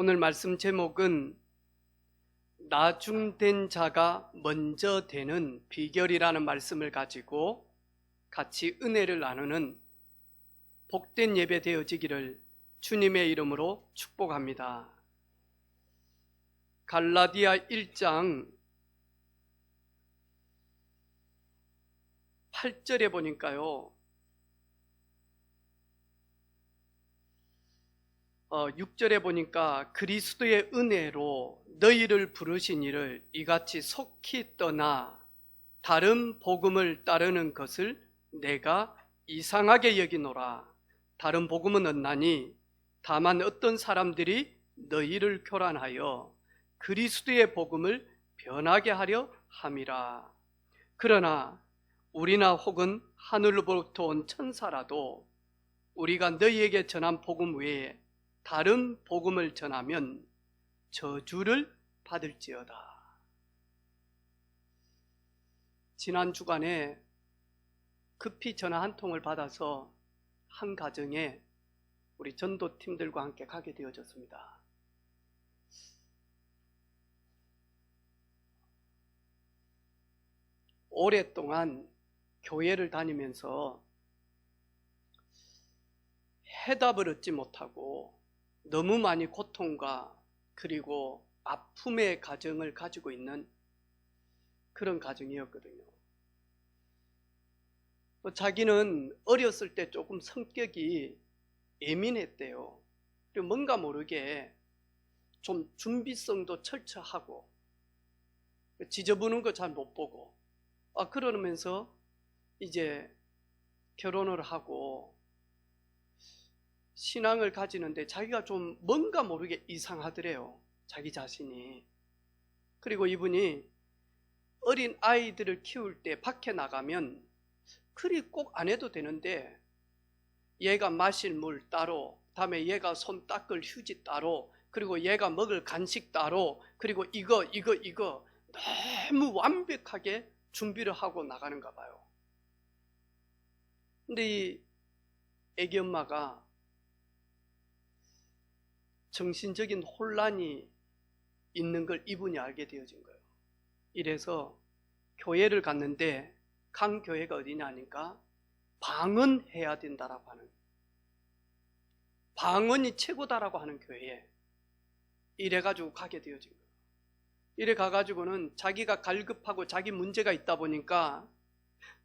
오늘 말씀 제목은 나중된 자가 먼저 되는 비결이라는 말씀을 가지고 같이 은혜를 나누는 복된 예배 되어지기를 주님의 이름으로 축복합니다. 갈라디아 1장 8절에 보니까요, 6절에 보니까 그리스도의 은혜로 너희를 부르신 이를 이같이 속히 떠나 다른 복음을 따르는 것을 내가 이상하게 여기노라. 다른 복음은 없나니 다만 어떤 사람들이 너희를 교란하여 그리스도의 복음을 변하게 하려 함이라. 그러나 우리나 혹은 하늘로부터 온 천사라도 우리가 너희에게 전한 복음 외에 다른 복음을 전하면 저주를 받을지어다. 지난 주간에 급히 전화 한 통을 받아서 한 가정에 우리 전도팀들과 함께 가게 되어졌습니다. 오랫동안 교회를 다니면서 해답을 얻지 못하고 너무 많이 고통과 그리고 아픔의 가정을 가지고 있는 그런 가정이었거든요. 자기는 어렸을 때 조금 성격이 예민했대요. 그리고 뭔가 모르게 좀 준비성도 철저하고 지저분한 거 잘 못 보고 그러면서 이제 결혼을 하고 신앙을 가지는데 자기가 좀 뭔가 모르게 이상하더래요, 자기 자신이. 그리고 이분이 어린 아이들을 키울 때 밖에 나가면 그리 꼭 안 해도 되는데 얘가 마실 물 따로, 다음에 얘가 손 닦을 휴지 따로, 그리고 얘가 먹을 간식 따로, 그리고 이거 너무 완벽하게 준비를 하고 나가는가 봐요. 근데 이 애기 엄마가 정신적인 혼란이 있는 걸 이분이 알게 되어진 거예요. 이래서 교회를 갔는데, 간 교회가 어디냐 하니까 방언해야 된다라고 하는, 방언이 최고다라고 하는 교회에 이래가지고 가게 되어진 거예요. 이래 가가지고는 자기가 갈급하고 자기 문제가 있다 보니까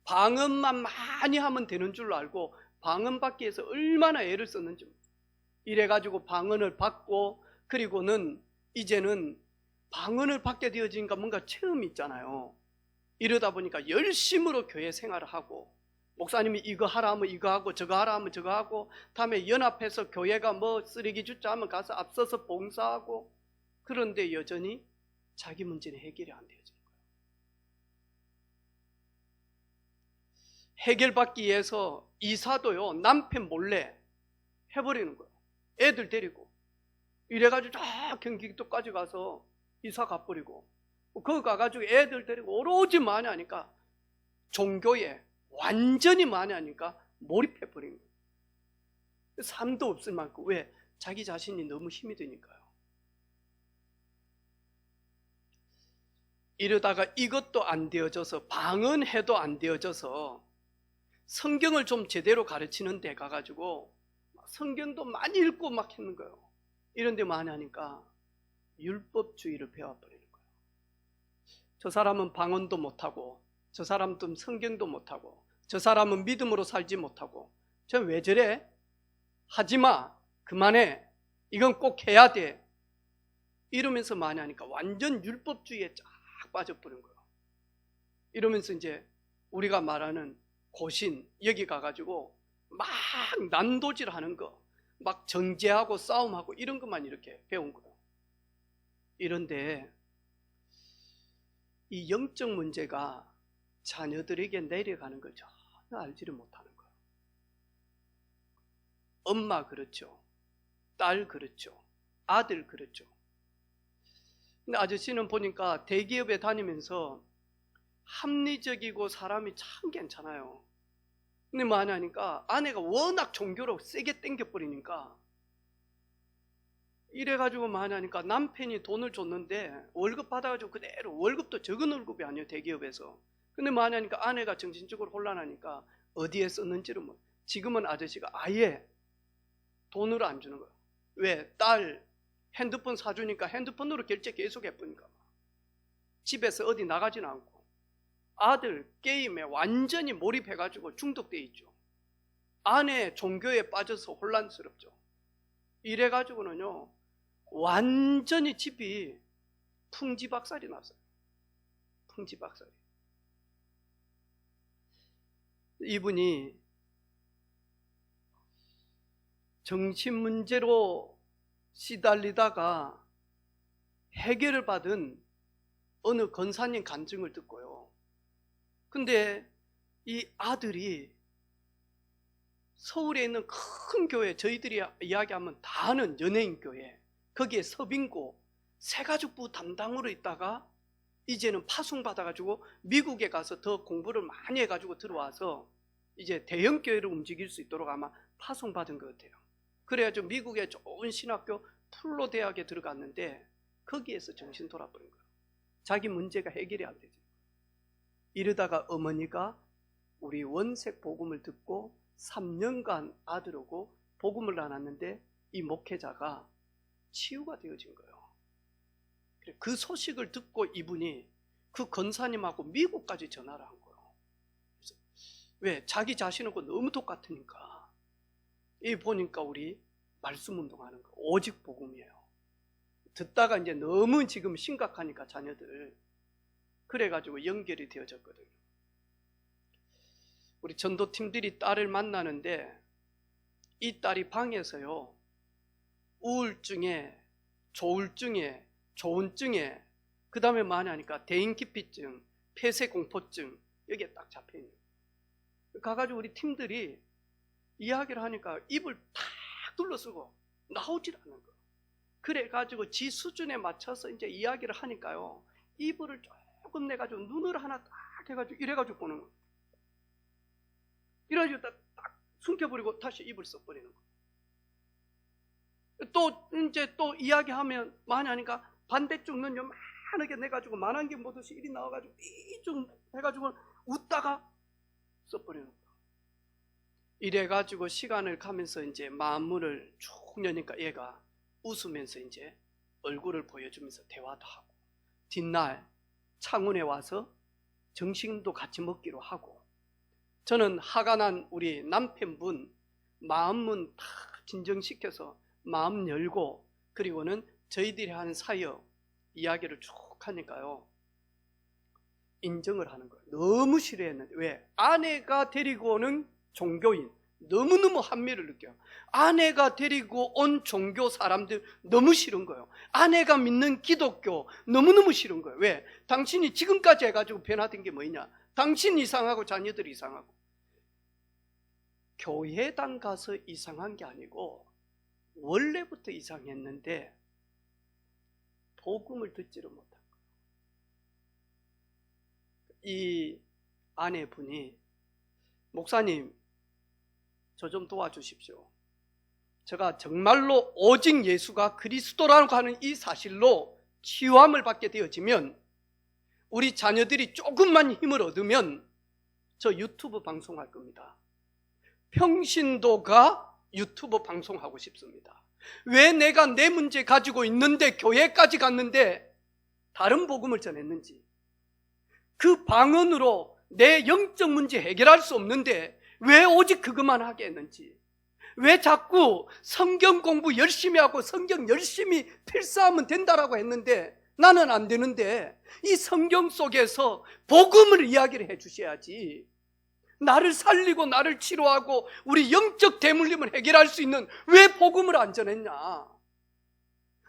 방언만 많이 하면 되는 줄 알고 방언 받기 위해서 얼마나 애를 썼는지. 이래가지고 방언을 받고, 그리고는 이제는 방언을 받게 되어지니까 뭔가 체험이 있잖아요. 이러다 보니까 열심으로 교회 생활을 하고, 목사님이 이거 하라 하면 이거 하고, 저거 하라 하면 저거 하고, 다음에 연합해서 교회가 뭐 쓰레기 줍자 하면 가서 앞서서 봉사하고. 그런데 여전히 자기 문제는 해결이 안 되어지는 거예요. 해결받기 위해서 이사도요, 남편 몰래 해버리는 거예요. 애들 데리고. 이래가지고 저 경기도까지 가서 이사 가버리고, 거기 가가지고 애들 데리고 오로지 많이 하니까, 종교에 완전히 많이 하니까 몰입해버린 거예요. 삶도 없을 만큼. 왜? 자기 자신이 너무 힘이 드니까요. 이러다가 이것도 안 되어져서, 방언해도 안 되어져서 성경을 좀 제대로 가르치는 데 가가지고 성경도 많이 읽고 막 했는 거예요. 이런 데 많이 하니까 율법주의를 배워버리는 거예요. 저 사람은 방언도 못하고, 저 사람은 성경도 못하고, 저 사람은 믿음으로 살지 못하고, 저 왜 저래? 하지마, 그만해, 이건 꼭 해야 돼, 이러면서 많이 하니까 완전 율법주의에 쫙 빠져버린 거예요. 이러면서 이제 우리가 말하는 고신, 여기 가가지고 막 난도질 하는 거, 막 정죄하고 싸움하고 이런 것만 이렇게 배운 거예요. 이런데 이 영적 문제가 자녀들에게 내려가는 걸 전혀 알지를 못하는 거예요. 엄마 그렇죠, 딸 그렇죠, 아들 그렇죠. 근데 아저씨는 보니까 대기업에 다니면서 합리적이고 사람이 참 괜찮아요. 근데 뭐 하냐니까 아내가 워낙 종교로 세게 땡겨버리니까 이래가지고 하니까 남편이 돈을 줬는데 월급 받아가지고 그대로, 월급도 적은 월급이 아니에요, 대기업에서. 근데 하니까 아내가 정신적으로 혼란하니까 어디에 썼는지를 지금은 아저씨가 아예 돈을 안 주는 거예요. 왜? 딸 핸드폰 사주니까 핸드폰으로 결제 계속 해보니까 집에서 어디 나가지는 않고, 아들 게임에 완전히 몰입해가지고 중독돼 있죠. 아내 종교에 빠져서 혼란스럽죠. 이래가지고는요 완전히 집이 풍지박살이 났어요. 풍지박살이. 이분이 정신문제로 시달리다가 해결을 받은 어느 권사님 간증을 듣고요, 근데 이 아들이 서울에 있는 큰 교회, 저희들이 이야기하면 다 아는 연예인 교회, 거기에 서빙고 새가족부 담당으로 있다가 이제는 파송받아가지고 미국에 가서 더 공부를 많이 해가지고 들어와서 이제 대형 교회를 움직일 수 있도록 아마 파송받은 것 같아요. 그래가지고 미국의 좋은 신학교 풀로 대학에 들어갔는데 거기에서 정신 돌아버린 거예요. 자기 문제가 해결이 안 되죠. 이러다가 어머니가 우리 원색 복음을 듣고 3년간 아들하고 복음을 나눴는데 이 목회자가 치유가 되어진 거예요. 그 소식을 듣고 이분이 그 권사님하고 미국까지 전화를 한 거예요. 왜? 자기 자신하고 너무 똑같으니까. 이 보니까 우리 말씀 운동하는 거 오직 복음이에요. 듣다가 이제 너무 지금 심각하니까 자녀들, 그래가지고 연결이 되어졌거든요. 우리 전도팀들이 딸을 만나는데 이 딸이 방에서요 우울증에, 조울증에, 조언증에, 그 다음에 하니까 대인기피증, 폐쇄공포증, 여기에 딱 잡혀있는 거예요. 가가지고 우리 팀들이 이야기를 하니까 입을 탁 둘러쓰고 나오질 않는 거예요. 그래가지고 지 수준에 맞춰서 이제 이야기를 하니까요 이불을 조금 내가지고 눈을 하나 딱 해가지고 이래가지고 보는 거예요. 이래가지고 딱 숨겨버리고 다시 입을 써버리는 거예요. 또 이제 또 이야기하면 많이 하니까 반대쪽 눈 요만하게 내가지고 만한 게 뭐듯이 이리 나와가지고 이쪽 해가지고 웃다가 써버리는 거예요. 이래가지고 시간을 가면서 이제 마음문을 쭉 여니까 얘가 웃으면서 이제 얼굴을 보여주면서 대화도 하고, 뒷날 창원에 와서 점심도 같이 먹기로 하고, 저는 화가 난 우리 남편분 마음문 다 진정시켜서 마음 열고, 그리고는 저희들이 하는 사역 이야기를 쭉 하니까요 인정을 하는 거예요. 너무 싫어했는데, 왜? 아내가 데리고 오는 종교인 너무너무 한미를 느껴요. 아내가 데리고 온 종교 사람들 너무 싫은 거예요. 아내가 믿는 기독교 너무너무 싫은 거예요. 왜? 당신이 지금까지 해가지고 변화된 게 뭐냐? 당신 이상하고 자녀들 이상하고. 교회당 가서 이상한 게 아니고 원래부터 이상했는데 복음을 듣지를 못한 거예요. 이 아내분이 목사님 저 좀 도와주십시오. 제가 정말로 오직 예수가 그리스도라고 하는 이 사실로 치유함을 받게 되어지면, 우리 자녀들이 조금만 힘을 얻으면 저 유튜브 방송할 겁니다. 평신도가 유튜브 방송하고 싶습니다. 왜 내가 내 문제 가지고 있는데 교회까지 갔는데 다른 복음을 전했는지, 그 방언으로 내 영적 문제 해결할 수 없는데 왜 오직 그것만 하게 했는지, 왜 자꾸 성경 공부 열심히 하고 성경 열심히 필사하면 된다라고 했는데 나는 안 되는데, 이 성경 속에서 복음을 이야기를 해 주셔야지. 나를 살리고 나를 치료하고 우리 영적 대물림을 해결할 수 있는 왜 복음을 안 전했냐?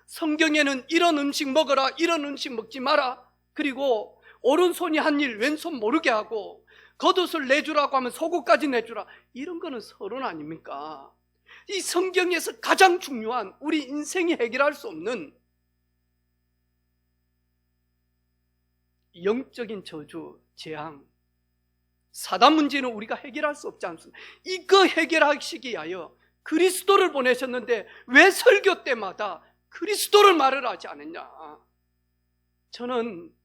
성경에는 이런 음식 먹어라, 이런 음식 먹지 마라, 그리고 오른손이 한 일 왼손 모르게 하고 겉옷을 내주라고 하면 속옷까지 내주라, 이런 거는 서론 아닙니까? 이 성경에서 가장 중요한 우리 인생이 해결할 수 없는 영적인 저주, 재앙, 사단 문제는 우리가 해결할 수 없지 않습니까? 이거 해결하시기 위하여 그리스도를 보내셨는데 왜 설교 때마다 그리스도를 말을 하지 않았냐. 저는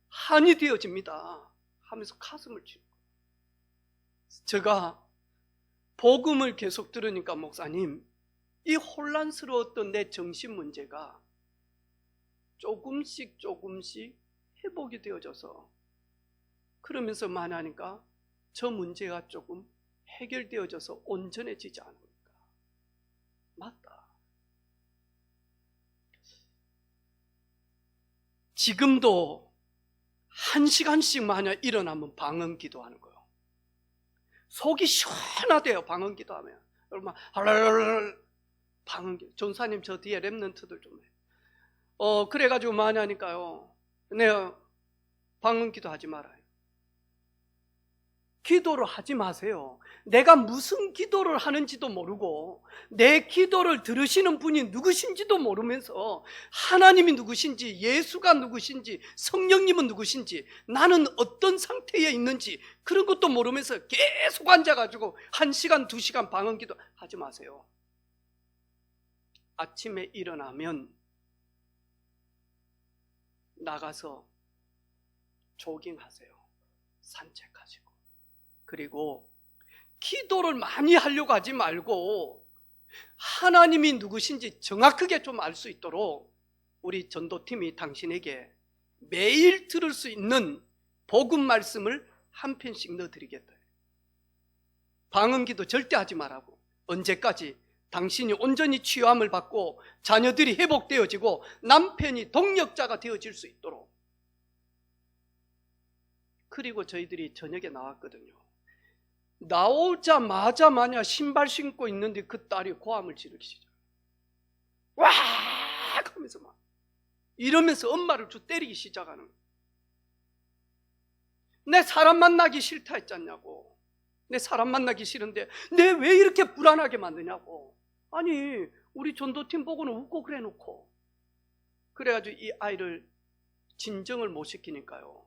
한이 되어집니다 하면서 가슴을 치고, 제가 복음을 계속 들으니까 목사님, 이 혼란스러웠던 내 정신 문제가 조금씩 회복이 되어져서, 그러면서 만나니까 저 문제가 조금 해결되어져서 온전해지지 않을까. 맞다. 지금도 1시간씩 만약 일어나면 방언 기도하는 거예요. 속이 시원하대요. 방언 기도하면. 여러분 할랄랄랄 방언 기도. 전사님 저 뒤에 랩런트들 좀 해. 그래가지고 만약니까요, 내가 방언 기도하지 말아요. 기도를 하지 마세요. 내가 무슨 기도를 하는지도 모르고 내 기도를 들으시는 분이 누구신지도 모르면서 하나님이 누구신지, 예수가 누구신지, 성령님은 누구신지, 나는 어떤 상태에 있는지 그런 것도 모르면서 계속 앉아가지고 1시간, 2시간 방언 기도 하지 마세요. 아침에 일어나면 나가서 조깅하세요. 산책하시고. 그리고 기도를 많이 하려고 하지 말고 하나님이 누구신지 정확하게 좀 알 수 있도록 우리 전도팀이 당신에게 매일 들을 수 있는 복음 말씀을 한 편씩 넣어드리겠다. 방언기도 절대 하지 말라고. 언제까지? 당신이 온전히 치유함을 받고 자녀들이 회복되어지고 남편이 동력자가 되어질 수 있도록. 그리고 저희들이 저녁에 나왔거든요. 나오자마자 마냥 신발 신고 있는데 그 딸이 고함을 지르기 시작. 와! 하면서 막 이러면서 엄마를 때리기 시작하는 거예요. 내 사람 만나기 싫다 했잖냐고. 내 사람 만나기 싫은데 내 왜 이렇게 불안하게 만드냐고. 아니 우리 전도팀 보고는 웃고 그래 놓고. 그래가지고 이 아이를 진정을 못 시키니까요,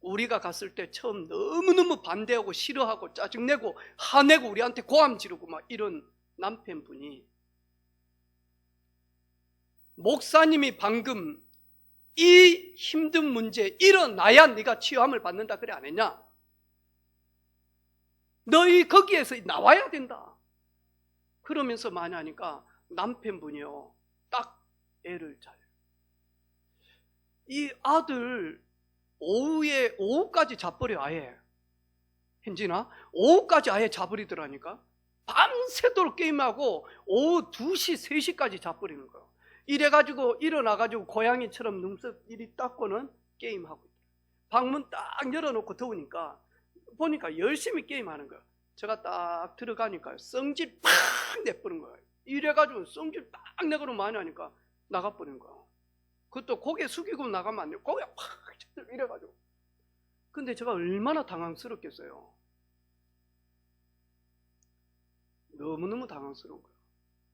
우리가 갔을 때 처음 너무너무 반대하고 싫어하고 짜증내고 화내고 우리한테 고함 지르고 막 이런 남편분이, 목사님이 방금 이 힘든 문제 일어나야 네가 치유함을 받는다 그래 안 했냐? 너희 거기에서 나와야 된다. 그러면서 많이 하니까 남편분이요 딱 애를 자요. 이 아들 오후까지 자버려. 아예 현진아 오후까지 아예 자버리더라니까. 밤새도록 게임하고 오후 2시 3시까지 자버리는 거예요. 이래가지고 일어나가지고 고양이처럼 눈썹 이리 닦고는 게임하고 있어요. 방문 딱 열어놓고 더우니까 보니까 열심히 게임하는 거예요. 제가 딱 들어가니까요 성질 팍 내버린 거예요. 이래가지고 성질 팍 내고는 많이 하니까 나가버린 거예요. 그것도 고개 숙이고 나가면 안 돼요. 고개 팍 이래가지고. 근데 제가 얼마나 당황스럽겠어요. 너무너무 당황스러운 거예요.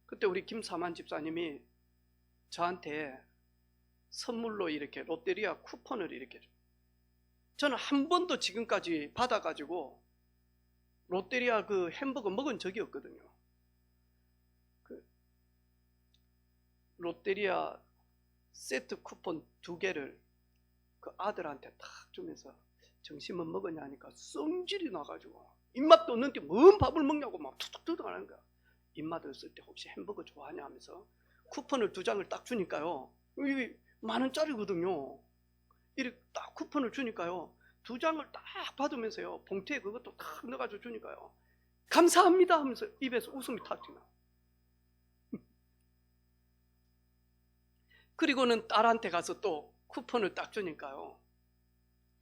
그때 우리 김사만 집사님이 저한테 선물로 이렇게 롯데리아 쿠폰을 이렇게 줘요. 저는 한 번도 지금까지 받아가지고 롯데리아 그 햄버거 먹은 적이 없거든요. 그 롯데리아 세트 쿠폰 2개를 그 아들한테 탁 주면서 점심은 먹었냐 하니까 성질이 나가지고 입맛도 없는데 뭔 밥을 먹냐고 막 툭툭툭 하는 거야. 입맛 없을 때 혹시 햄버거 좋아하냐 하면서 쿠폰을 2장을 딱 주니까요, 이게 10,000원짜리거든요. 이렇게 딱 쿠폰을 주니까요 2장을 딱 받으면서요 봉투에 그것도 딱 넣어가지고 주니까요 감사합니다 하면서 입에서 웃음이 탁 튀나. 그리고는 딸한테 가서 또 쿠폰을 딱 주니까요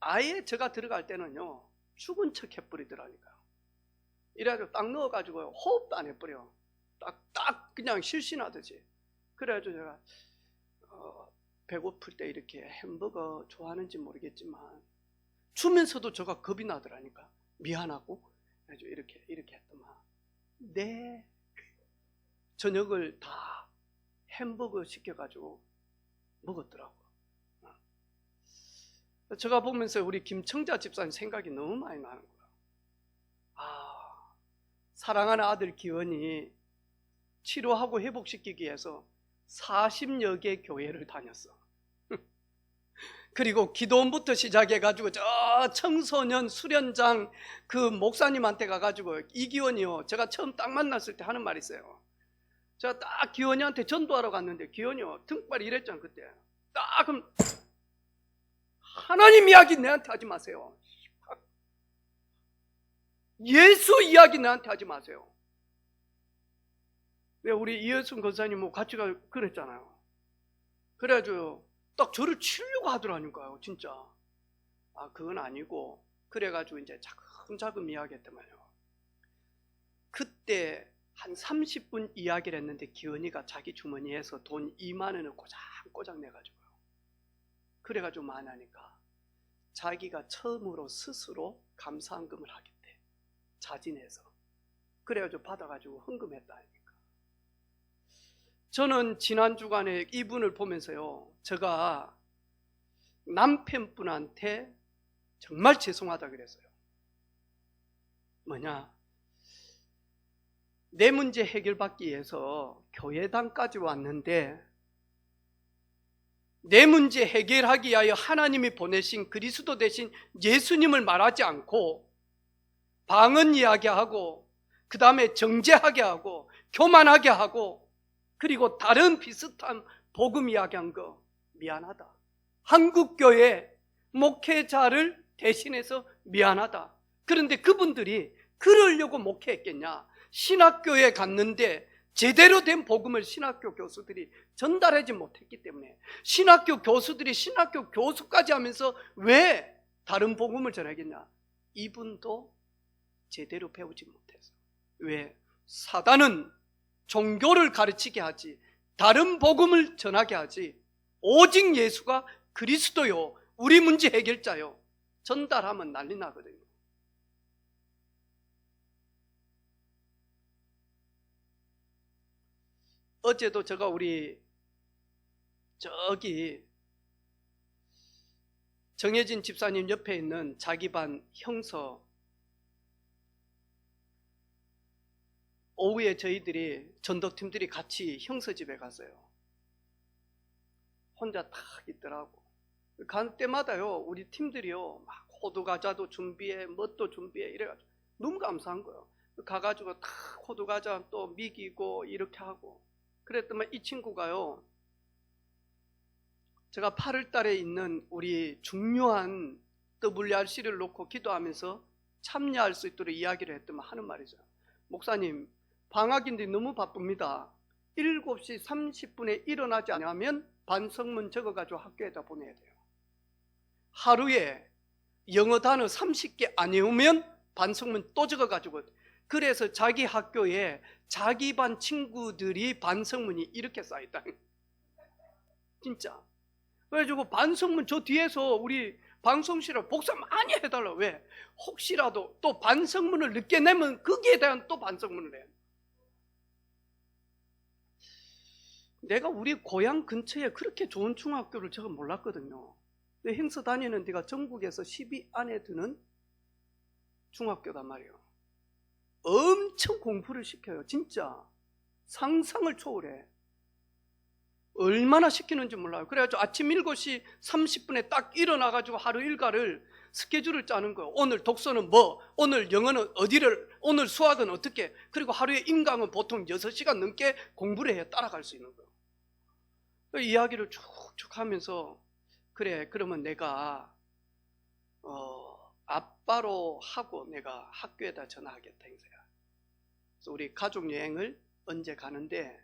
아예 제가 들어갈 때는요 죽은 척 해버리더라니까요. 이래가지고 딱 넣어가지고 호흡도 안 해버려. 딱 그냥 실신하듯이. 그래가지고 제가 배고플 때 이렇게 햄버거 좋아하는지 모르겠지만 주면서도 제가 겁이 나더라니까. 미안하고 그래가지고 이렇게 했더만 네 저녁을 다 햄버거 시켜가지고 먹었더라고. 제가 보면서 우리 김청자 집사님 생각이 너무 많이 나는 거야. 사랑하는 아들 기원이 치료하고 회복시키기 위해서 40여 개 교회를 다녔어. 그리고 기도원부터 시작해가지고 저 청소년 수련장 그 목사님한테 가가지고, 이기원이요, 제가 처음 딱 만났을 때 하는 말이 있어요. 제가 딱 기원이한테 전도하러 갔는데, 기원이요 등발이 이랬잖아 그때. 딱 그럼 하나님 이야기 내한테 하지 마세요. 예수 이야기 나한테 하지 마세요. 우리 이혜순 권사님 뭐 같이 그랬잖아요. 그래가지고 딱 저를 치려고 하더라니까요, 진짜. 아, 그건 아니고. 그래가지고 이제 차근차근 이야기했단 말이에요. 그때 한 30분 이야기를 했는데, 기원이가 자기 주머니에서 돈 2만 원을 꼬장꼬장 내가지고요. 그래가지고 만하니까 자기가 처음으로 스스로 감사헌금을 하겠대. 자진해서. 그래가지고 받아가지고 헌금했다니까. 저는 지난 주간에 이분을 보면서요, 제가 남편분한테 정말 죄송하다 그랬어요. 뭐냐, 내 문제 해결받기 위해서 교회당까지 왔는데, 내 문제 해결하기 위하여 하나님이 보내신 그리스도 대신 예수님을 말하지 않고 방언 이야기하고, 그 다음에 정죄하게 하고, 교만하게 하고, 그리고 다른 비슷한 복음 이야기한 거 미안하다. 한국교회 목회자를 대신해서 미안하다. 그런데 그분들이 그러려고 목회했겠냐? 신학교에 갔는데 제대로 된 복음을 신학교 교수들이 전달하지 못했기 때문에, 신학교 교수들이 신학교 교수까지 하면서 왜 다른 복음을 전하겠냐? 이분도 제대로 배우지 못해서. 왜? 사단은 종교를 가르치게 하지, 다른 복음을 전하게 하지, 오직 예수가 그리스도요, 우리 문제 해결자요, 전달하면 난리 나거든요. 어제도 제가 우리 저기 정혜진 집사님 옆에 있는 자기 반 형서, 오후에 저희들이 전도팀들이 같이 형서 집에 갔어요. 혼자 딱 있더라고. 갈 때마다요, 우리 팀들이요, 막 호두 과자도 준비해, 뭣도 준비해, 이래가지고 너무 감사한 거예요. 가가지고 딱 호두 과자 또 미기고 이렇게 하고. 그랬더니 이 친구가요, 제가 8월 달에 있는 우리 중요한 WRC를 놓고 기도하면서 참여할 수 있도록 이야기를 했더니 하는 말이죠. 목사님, 방학인데 너무 바쁩니다. 7시 30분에 일어나지 않으면 반성문 적어가지고 학교에다 보내야 돼요. 하루에 영어 단어 30개 안 외우면 반성문 또 적어가지고. 그래서 자기 학교에 자기 반 친구들이 반성문이 이렇게 쌓였다. 진짜. 그래가지고 반성문 저 뒤에서 우리 방송실을 복사 많이 해달라. 왜? 혹시라도 또 반성문을 늦게 내면 거기에 대한 또 반성문을 해. 내가 우리 고향 근처에 그렇게 좋은 중학교를 제가 몰랐거든요. 근데 행서 다니는 데가 전국에서 10위 안에 드는 중학교단 말이에요. 엄청 공부를 시켜요. 진짜 상상을 초월해. 얼마나 시키는지 몰라요. 그래가지고 아침 7시 30분에 딱 일어나가지고 하루 일과를 스케줄을 짜는 거예요. 오늘 독서는 뭐, 오늘 영어는 어디를, 오늘 수학은 어떻게, 그리고 하루에 인강은 보통 6시간 넘게 공부를 해야 따라갈 수 있는 거예요. 이야기를 쭉쭉 하면서, 그래, 그러면 내가 아빠로 하고 내가 학교에다 전화하겠다 행사야. 그래서 우리 가족 여행을 언제 가는데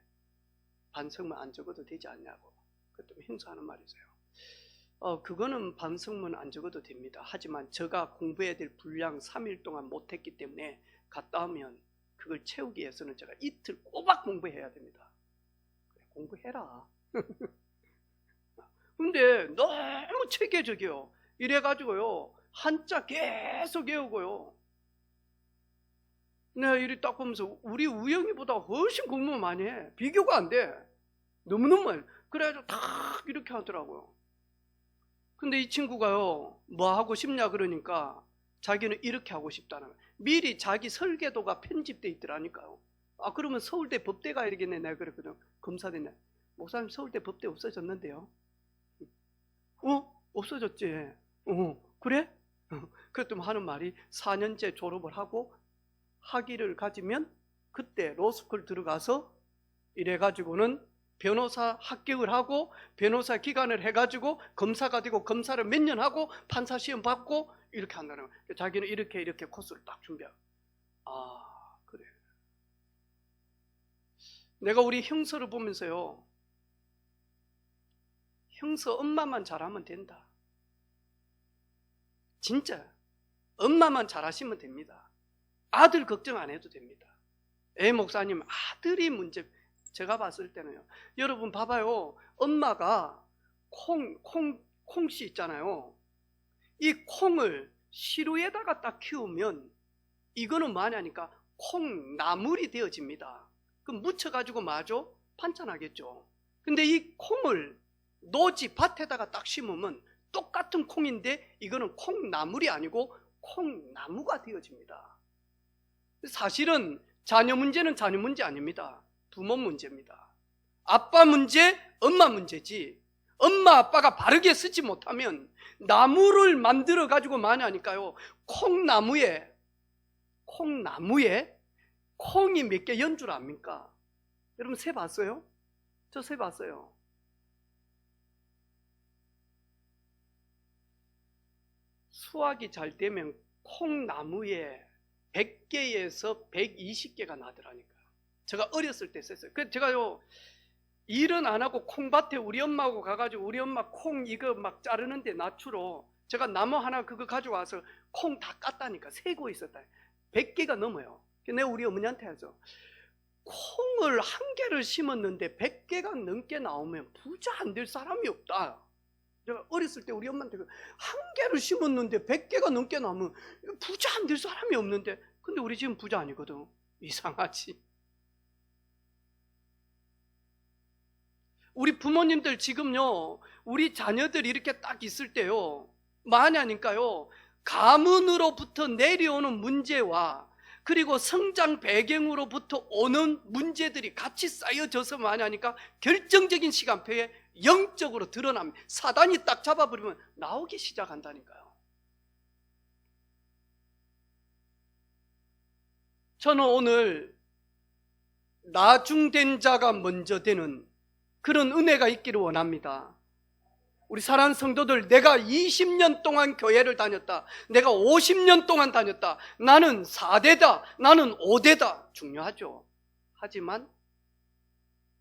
반성문 안 적어도 되지 않냐고. 그랬더니 행사하는 말이 있어요. 그거는 반성문 안 적어도 됩니다. 하지만 제가 공부해야 될 분량 3일 동안 못했기 때문에 갔다 오면 그걸 채우기 위해서는 제가 이틀 꼬박 공부해야 됩니다. 그래, 공부해라. 근데 너무 체계적이요. 이래가지고요, 한자 계속 외우고요. 내가 이리 딱 보면서 우리 우영이보다 훨씬 공부 많이 해. 비교가 안 돼. 너무너무 많이. 그래가지고 딱 이렇게 하더라고요. 근데 이 친구가요, 뭐 하고 싶냐 그러니까 자기는 이렇게 하고 싶다는 거예요. 미리 자기 설계도가 편집돼 있더라니까요. 아, 그러면 서울대 법대 가야 되겠네. 내가 그랬거든. 검사됐네. 목사님 서울대 법대 없어졌는데요. 없어졌지. 그래? 그랬더니 하는 말이 4년째 졸업을 하고 학위를 가지면 그때 로스쿨 들어가서 이래가지고는 변호사 합격을 하고 변호사 기간을 해가지고 검사가 되고 검사를 몇 년 하고 판사 시험 받고 이렇게 한다는 거예요. 자기는 이렇게 코스를 딱 준비하고. 그래. 내가 우리 형서를 보면서요, 형서 엄마만 잘하면 된다. 진짜 엄마만 잘하시면 됩니다. 아들 걱정 안 해도 됩니다. 목사님, 아들이 문제. 제가 봤을 때는요, 여러분 봐봐요. 엄마가 콩씨 있잖아요. 이 콩을 시루에다가 딱 키우면 이거는 뭐냐니까 콩나물이 되어집니다. 그럼 묻혀가지고 마죠? 반찬하겠죠. 근데 이 콩을 노지 밭에다가 딱 심으면 똑같은 콩인데 이거는 콩나물이 아니고 콩나무가 되어집니다. 사실은 자녀 문제는 자녀 문제 아닙니다. 부모 문제입니다. 아빠 문제, 엄마 문제지. 엄마 아빠가 바르게 쓰지 못하면 나무를 만들어 가지고 뭐냐니까요, 콩나무에 콩이 몇 개 연 줄 압니까? 여러분 세 봤어요? 저 세 봤어요. 수확이 잘 되면 콩나무에 100개에서 120개가 나더라니까요. 제가 어렸을 때 썼어요. 그래서 제가요, 일은 안 하고 콩밭에 우리 엄마하고 가가지고 우리 엄마 콩 이거 막 자르는데 나추로 제가 나무 하나 그거 가져와서 콩 다 깠다니까. 세고 있었다. 100개가 넘어요. 내가 우리 어머니한테 하죠. 콩을 한 개를 심었는데 100개가 넘게 나오면 부자 안 될 사람이 없다. 제가 어렸을 때 우리 엄마한테 한 개를 심었는데 100개가 넘게 나오면 부자 안 될 사람이 없는데, 근데 우리 지금 부자 아니거든. 이상하지. 우리 부모님들 지금요, 우리 자녀들이 이렇게 딱 있을 때요, 뭐하냐니까요, 가문으로부터 내려오는 문제와 그리고 성장 배경으로부터 오는 문제들이 같이 쌓여져서 뭐하냐니까 결정적인 시간표에 영적으로 드러납니다. 사단이 딱 잡아버리면 나오기 시작한다니까요. 저는 오늘 나중된 자가 먼저 되는 그런 은혜가 있기를 원합니다. 우리 사랑하는 성도들, 내가 20년 동안 교회를 다녔다, 내가 50년 동안 다녔다, 나는 4대다, 나는 5대다, 중요하죠. 하지만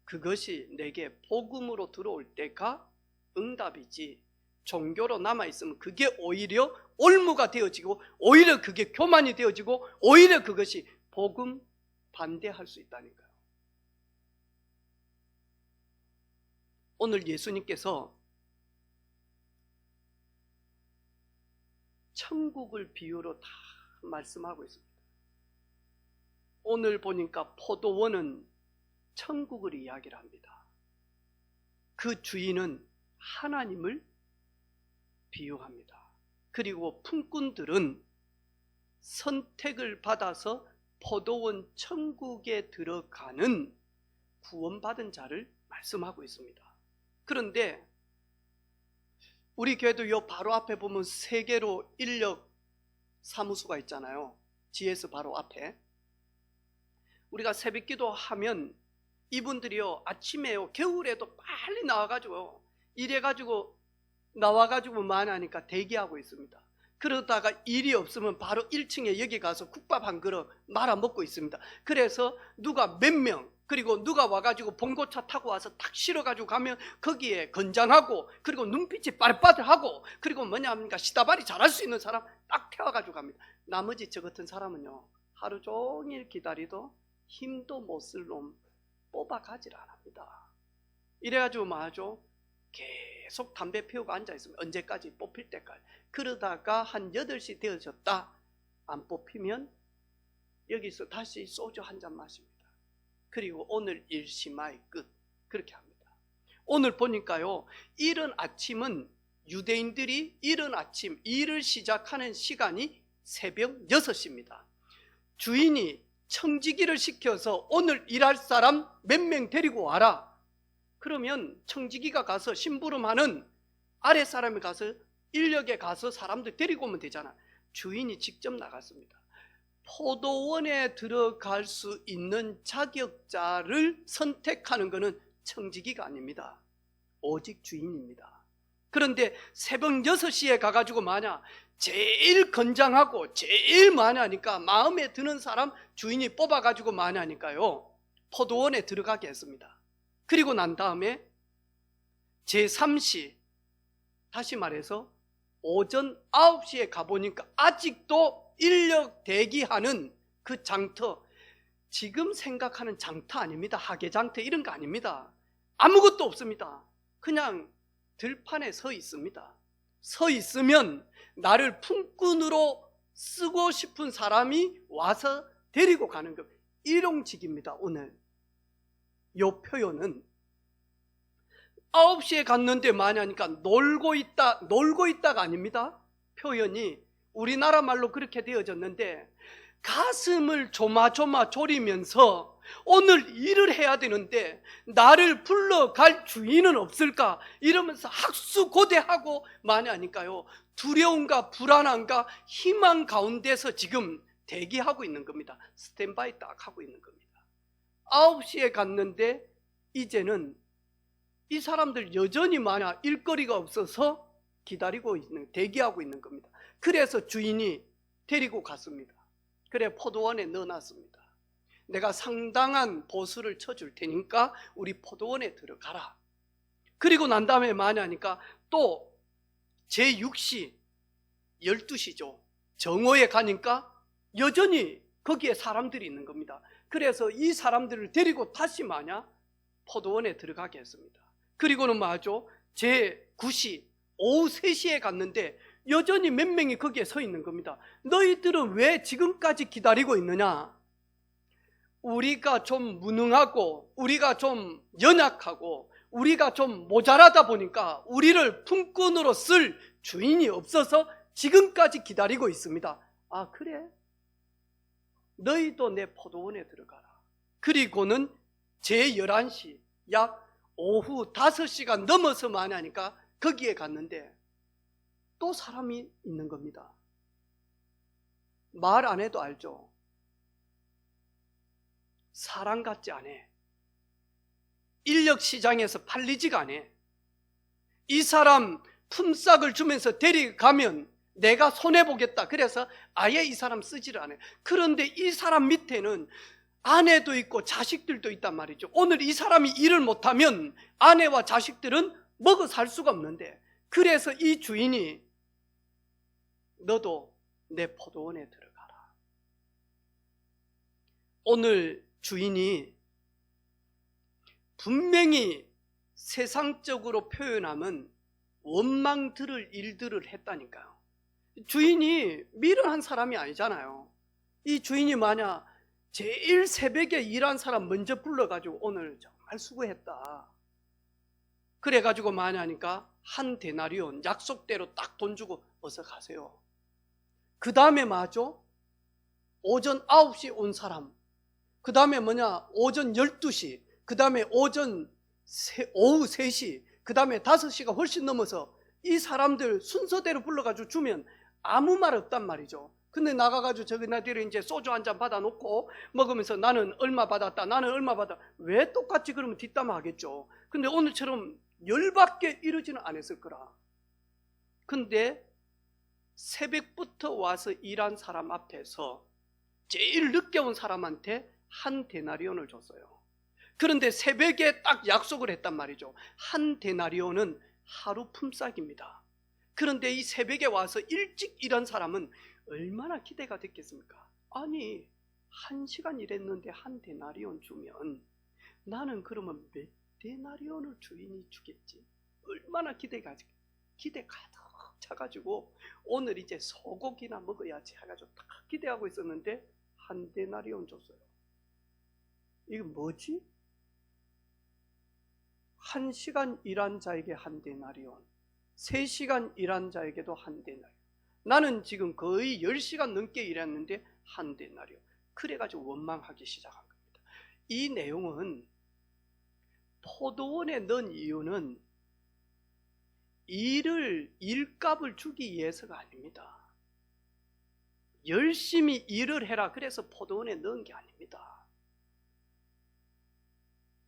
그것이 내게 복음으로 들어올 때가 응답이지, 종교로 남아있으면 그게 오히려 올무가 되어지고 오히려 그게 교만이 되어지고 오히려 그것이 복음 반대할 수 있다니까요. 오늘 예수님께서 천국을 비유로 다 말씀하고 있습니다. 오늘 보니까 포도원은 천국을 이야기를 합니다. 그 주인은 하나님을 비유합니다. 그리고 품꾼들은 선택을 받아서 포도원 천국에 들어가는 구원받은 자를 말씀하고 있습니다. 그런데 우리 교회도 요 바로 앞에 보면 세계로 인력 사무소가 있잖아요. GS 바로 앞에. 우리가 새벽기도 하면 이분들이요, 아침에요, 겨울에도 빨리 나와가지고 이래가지고 나와가지고 만하니까 대기하고 있습니다. 그러다가 일이 없으면 바로 1층에 여기 가서 국밥 한 그릇 말아 먹고 있습니다. 그래서 누가 몇 명, 그리고 누가 와가지고 봉고차 타고 와서 탁 실어가지고 가면 거기에 건장하고 그리고 눈빛이 빠릿빠릿하고 그리고 뭐냐 합니까, 시다발이 잘할 수 있는 사람 딱 태워가지고 갑니다. 나머지 저 같은 사람은요, 하루 종일 기다리도 힘도 못 쓸 놈 뽑아가질 않습니다. 이래가지고 뭐 하죠? 계속 담배 피우고 앉아있으면 언제까지? 뽑힐 때까지. 그러다가 한 8시 되어졌다, 안 뽑히면 여기서 다시 소주 한 잔 마십니다. 그리고 오늘 일시마이 끝, 그렇게 합니다. 오늘 보니까요, 이른 아침은 유대인들이 이른 아침 일을 시작하는 시간이 새벽 6시입니다. 주인이 청지기를 시켜서 오늘 일할 사람 몇 명 데리고 와라. 그러면 청지기가 가서 심부름하는 아랫사람이 가서 인력에 가서 사람들 데리고 오면 되잖아. 주인이 직접 나갔습니다. 포도원에 들어갈 수 있는 자격자를 선택하는 것은 청지기가 아닙니다. 오직 주인입니다. 그런데 새벽 6시에 가가지고 만약 제일 건장하고 제일 많이 하니까 마음에 드는 사람 주인이 뽑아가지고 많이 하니까요, 포도원에 들어가게 했습니다. 그리고 난 다음에 제3시, 다시 말해서 오전 9시에 가보니까 아직도 인력 대기하는 그 장터, 지금 생각하는 장터 아닙니다. 하계장터 이런 거 아닙니다. 아무것도 없습니다. 그냥 들판에 서 있습니다. 서 있으면 나를 품꾼으로 쓰고 싶은 사람이 와서 데리고 가는 것, 일용직입니다. 오늘 이 표현은 9시에 갔는데 많이 하니까 놀고 있다가 아닙니다. 표현이 우리나라 말로 그렇게 되어졌는데, 가슴을 조마조마 졸이면서 오늘 일을 해야 되는데 나를 불러갈 주인은 없을까 이러면서 학수고대하고 많이 하니까요, 두려움과 불안함과 희망 가운데서 지금 대기하고 있는 겁니다. 스탠바이 딱 하고 있는 겁니다. 9시에 갔는데 이제는 이 사람들 여전히 많아 일거리가 없어서 대기하고 있는 겁니다. 그래서 주인이 데리고 갔습니다. 그래 포도원에 넣어놨습니다. 내가 상당한 보수를 쳐줄 테니까 우리 포도원에 들어가라. 그리고 난 다음에 많이 하니까 또 제6시 12시죠. 정오에 가니까 여전히 거기에 사람들이 있는 겁니다. 그래서 이 사람들을 데리고 다시 포도원에 들어가게 했습니다. 그리고는 제9시 오후 3시에 갔는데 여전히 몇 명이 거기에 서 있는 겁니다. 너희들은 왜 지금까지 기다리고 있느냐? 우리가 좀 무능하고 우리가 좀 연약하고 우리가 좀 모자라다 보니까 우리를 품꾼으로 쓸 주인이 없어서 지금까지 기다리고 있습니다. 아 그래? 너희도 내 포도원에 들어가라. 그리고는 제11시 약 오후 5시가 넘어서 많이 하니까 거기에 갔는데 또 사람이 있는 겁니다. 말 안 해도 알죠? 사람 같지 않아. 인력시장에서 팔리지가 않아. 이 사람 품삯을 주면서 데려가면 내가 손해보겠다. 그래서 아예 이 사람 쓰지를 않아요. 그런데 이 사람 밑에는 아내도 있고 자식들도 있단 말이죠. 오늘 이 사람이 일을 못하면 아내와 자식들은 먹어 살 수가 없는데, 그래서 이 주인이 너도 내 포도원에 들어가라. 오늘 주인이 분명히 세상적으로 표현하면 원망 들을 일들을 했다니까요. 주인이 미련한 사람이 아니잖아요. 이 주인이 만약 제일 새벽에 일한 사람 먼저 불러가지고 오늘 정말 수고했다. 그래가지고 많이 하니까 한 데나리온 약속대로 딱 돈 주고 어서 가세요. 그 다음에 오전 9시 온 사람, 그 다음에 오전 12시, 그 다음에 오후 3시, 그 다음에 5시가 훨씬 넘어서 이 사람들 순서대로 불러가지고 주면 아무 말 없단 말이죠. 근데 나가가지고 저기나들이 이제 소주 한 잔 받아놓고 먹으면서 나는 얼마 받았다, 나는 얼마 받았다. 왜 똑같이 그러면 뒷담화 하겠죠. 근데 오늘처럼 열받게 이러지는 않았을 거라. 근데 새벽부터 와서 일한 사람 앞에서 제일 늦게 온 사람한테 한 데나리온을 줬어요. 그런데 새벽에 딱 약속을 했단 말이죠. 한 데나리온은 하루 품삯입니다. 그런데 이 새벽에 와서 일찍 일한 사람은 얼마나 기대가 됐겠습니까? 아니 1시간 일했는데 한 데나리온 주면 나는 그러면 몇 데나리온을 주인이 주겠지. 얼마나 기대 가득 차가지고 오늘 이제 소고기나 먹어야지 해가지고 딱 기대하고 있었는데 한 데나리온 줬어요. 이거 뭐지? 1시간 일한 자에게 한 데나리온, 3시간 일한 자에게도 한 데나리온. 나는 지금 거의 10시간 넘게 일했는데 한 데나리온. 그래가지고 원망하기 시작한 겁니다. 이 내용은 포도원에 넣은 이유는 일값을 주기 위해서가 아닙니다. 열심히 일을 해라 그래서 포도원에 넣은 게 아닙니다.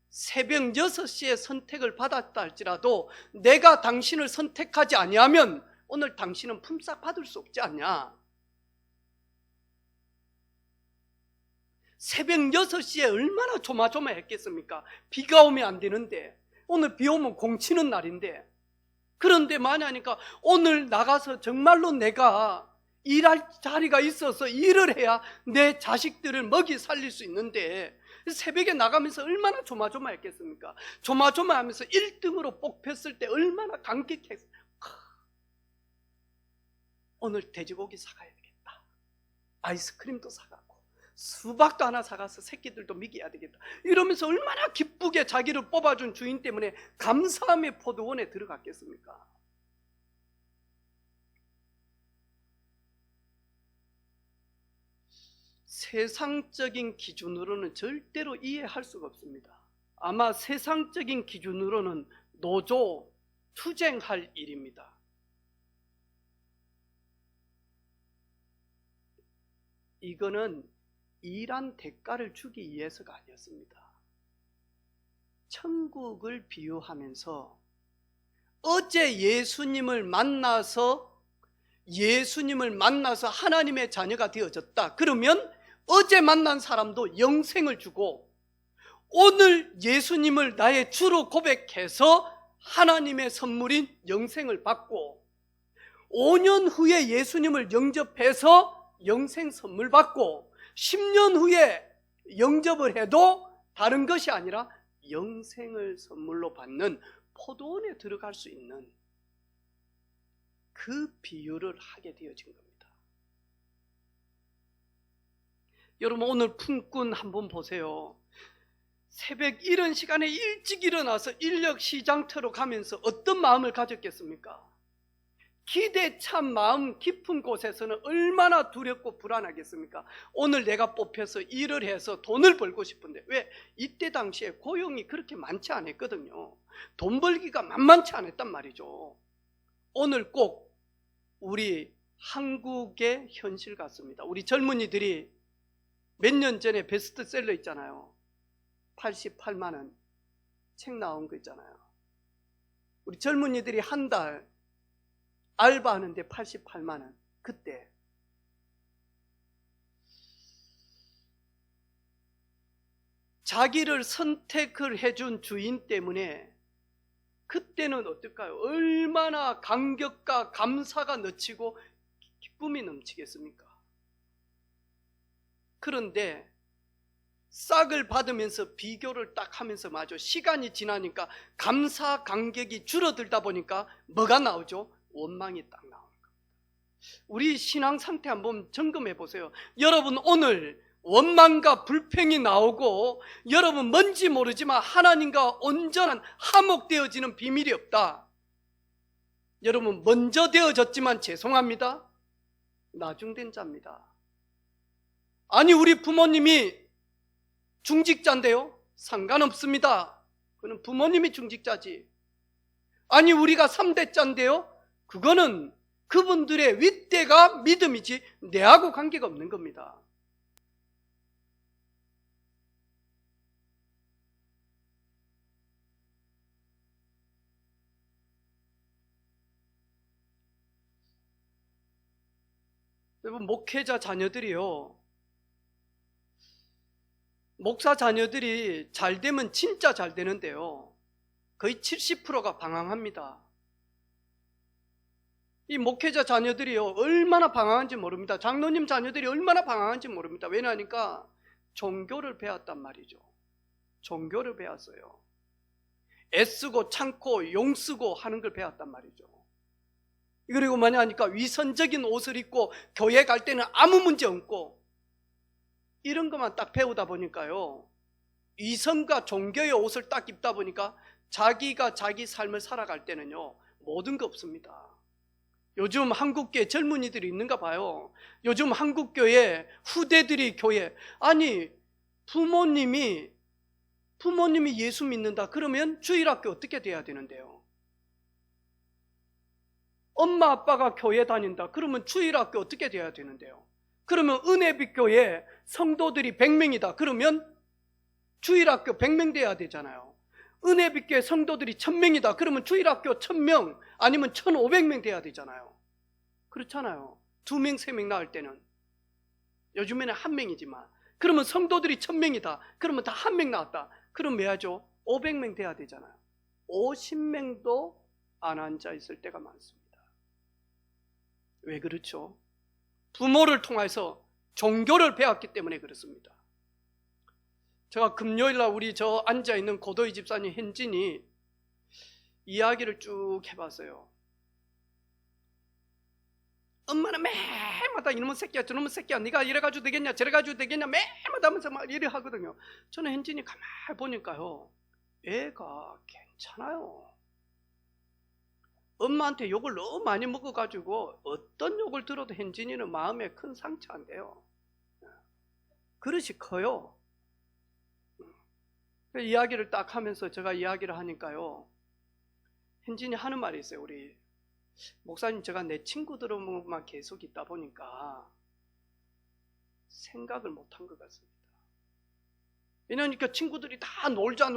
새벽 6시에 선택을 받았다 할지라도 내가 당신을 선택하지 아니하면 오늘 당신은 품삯 받을 수 없지 않냐. 새벽 6시에 얼마나 조마조마했겠습니까? 비가 오면 안 되는데, 오늘 비 오면 공치는 날인데, 그런데 만약에 오늘 나가서 정말로 내가 일할 자리가 있어서 일을 해야 내 자식들을 먹이 살릴 수 있는데 새벽에 나가면서 얼마나 조마조마했겠습니까? 조마조마하면서 1등으로 뽑혔을 때 얼마나 감격했어요. 오늘 돼지고기 사가야 되겠다. 아이스크림도 사가고 수박도 하나 사가서 새끼들도 먹여야 되겠다. 이러면서 얼마나 기쁘게 자기를 뽑아준 주인 때문에 감사함의 포도원에 들어갔겠습니까? 세상적인 기준으로는 절대로 이해할 수가 없습니다. 아마 세상적인 기준으로는 노조, 투쟁할 일입니다. 이거는 일한 대가를 주기 위해서가 아니었습니다. 천국을 비유하면서 어제 예수님을 만나서 하나님의 자녀가 되어졌다. 그러면 어제 만난 사람도 영생을 주고 오늘 예수님을 나의 주로 고백해서 하나님의 선물인 영생을 받고 5년 후에 예수님을 영접해서 영생 선물 받고 10년 후에 영접을 해도 다른 것이 아니라 영생을 선물로 받는 포도원에 들어갈 수 있는 그 비유를 하게 되어진 겁니다. 여러분 오늘 품꾼 한번 보세요. 새벽 이른 시간에 일찍 일어나서 인력 시장터로 가면서 어떤 마음을 가졌겠습니까? 기대 찬 마음 깊은 곳에서는 얼마나 두렵고 불안하겠습니까? 오늘 내가 뽑혀서 일을 해서 돈을 벌고 싶은데 왜? 이때 당시에 고용이 그렇게 많지 않았거든요. 돈 벌기가 만만치 않았단 말이죠. 오늘 꼭 우리 한국의 현실 같습니다. 우리 젊은이들이 몇 년 전에 베스트셀러 있잖아요. 88만 원 책 나온 거 있잖아요. 우리 젊은이들이 한 달 알바하는데 88만 원. 그때 자기를 선택을 해준 주인 때문에 그때는 어떨까요? 얼마나 감격과 감사가 넘치고 기쁨이 넘치겠습니까? 그런데 싹을 받으면서 비교를 딱 하면서 마저 시간이 지나니까 감사 감격이 줄어들다 보니까 뭐가 나오죠? 원망이 딱 나오는 겁니다. 우리 신앙 상태 한번 점검해 보세요. 여러분 오늘 원망과 불평이 나오고 여러분 뭔지 모르지만 하나님과 온전한 화목되어지는 비밀이 없다. 여러분 먼저 되어졌지만 죄송합니다. 나중된 자입니다. 아니 우리 부모님이 중직자인데요? 상관없습니다. 그는 부모님이 중직자지. 아니 우리가 3대자인데요? 그거는 그분들의 윗대가 믿음이지 내하고 관계가 없는 겁니다. 여러분 목회자 자녀들이요, 목사 자녀들이 잘 되면 진짜 잘 되는데요, 거의 70%가 방황합니다. 이 목회자 자녀들이요 얼마나 방황한지 모릅니다. 장로님 자녀들이 얼마나 방황한지 모릅니다. 왜냐하니까 종교를 배웠단 말이죠. 종교를 배웠어요. 애쓰고 참고 용쓰고 하는 걸 배웠단 말이죠. 그리고 뭐냐니까 위선적인 옷을 입고 교회 갈 때는 아무 문제 없고 이런 것만 딱 배우다 보니까요, 위선과 종교의 옷을 딱 입다 보니까 자기가 자기 삶을 살아갈 때는요 모든 거 없습니다. 요즘 한국교회 젊은이들이 있는가 봐요. 요즘 한국교회 후대들이 교회, 아니 부모님이 부모님이 예수 믿는다 그러면 주일학교 어떻게 돼야 되는데요? 엄마 아빠가 교회 다닌다 그러면 주일학교 어떻게 돼야 되는데요? 그러면 은혜빛 교회 성도들이 100명이다 그러면 주일학교 100명 돼야 되잖아요. 은혜빛 교회 성도들이 1000명이다 그러면 주일학교 1000명 아니면 1500명 돼야 되잖아요. 그렇잖아요. 2명 3명 나올 때는. 요즘에는 1명이지만 그러면 성도들이 1000명이다 그러면 다 1명 나왔다 그럼 뭐 해야죠? 500명 돼야 되잖아요. 50명도 안 앉아 있을 때가 많습니다. 왜 그렇죠? 부모를 통해서 종교를 배웠기 때문에 그렇습니다. 제가 금요일날 우리 저 앉아있는 고도희 집사님 현진이 이야기를 쭉 해봤어요. 엄마는 매일마다 이놈의 새끼야 저놈의 새끼야 네가 이래가지고 되겠냐 저래가지고 되겠냐 매일마다 하면서 막 이래 하거든요. 저는 현진이 가만히 보니까요 애가 괜찮아요. 엄마한테 욕을 너무 많이 먹어가지고 어떤 욕을 들어도 현진이는 마음에 큰 상처 안 돼요. 그릇이 커요. 이야기를 딱 하면서 제가 이야기를 하니까요 현진이 하는 말이 있어요. 우리 목사님 제가 내 친구들만 계속 있다 보니까 생각을 못한 것 같습니다. 왜냐니까 친구들이 다 놀자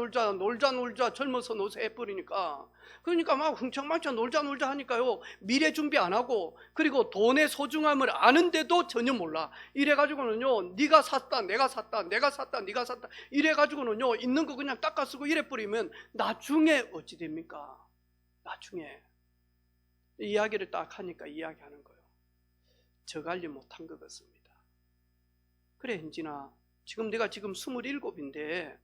젊어서 노세 해버리니까 그러니까 막 흥청망청 놀자 하니까요 미래 준비 안 하고 그리고 돈의 소중함을 아는데도 전혀 몰라. 이래가지고는요 네가 샀다 내가 샀다 네가 샀다 이래가지고는요 있는 거 그냥 닦아 쓰고 이래버리면 나중에 어찌 됩니까? 나중에 이야기를 딱 하니까 이야기하는 거예요. 저 관리 못한 것 같습니다. 그래 현진아 지금 내가 지금 27인데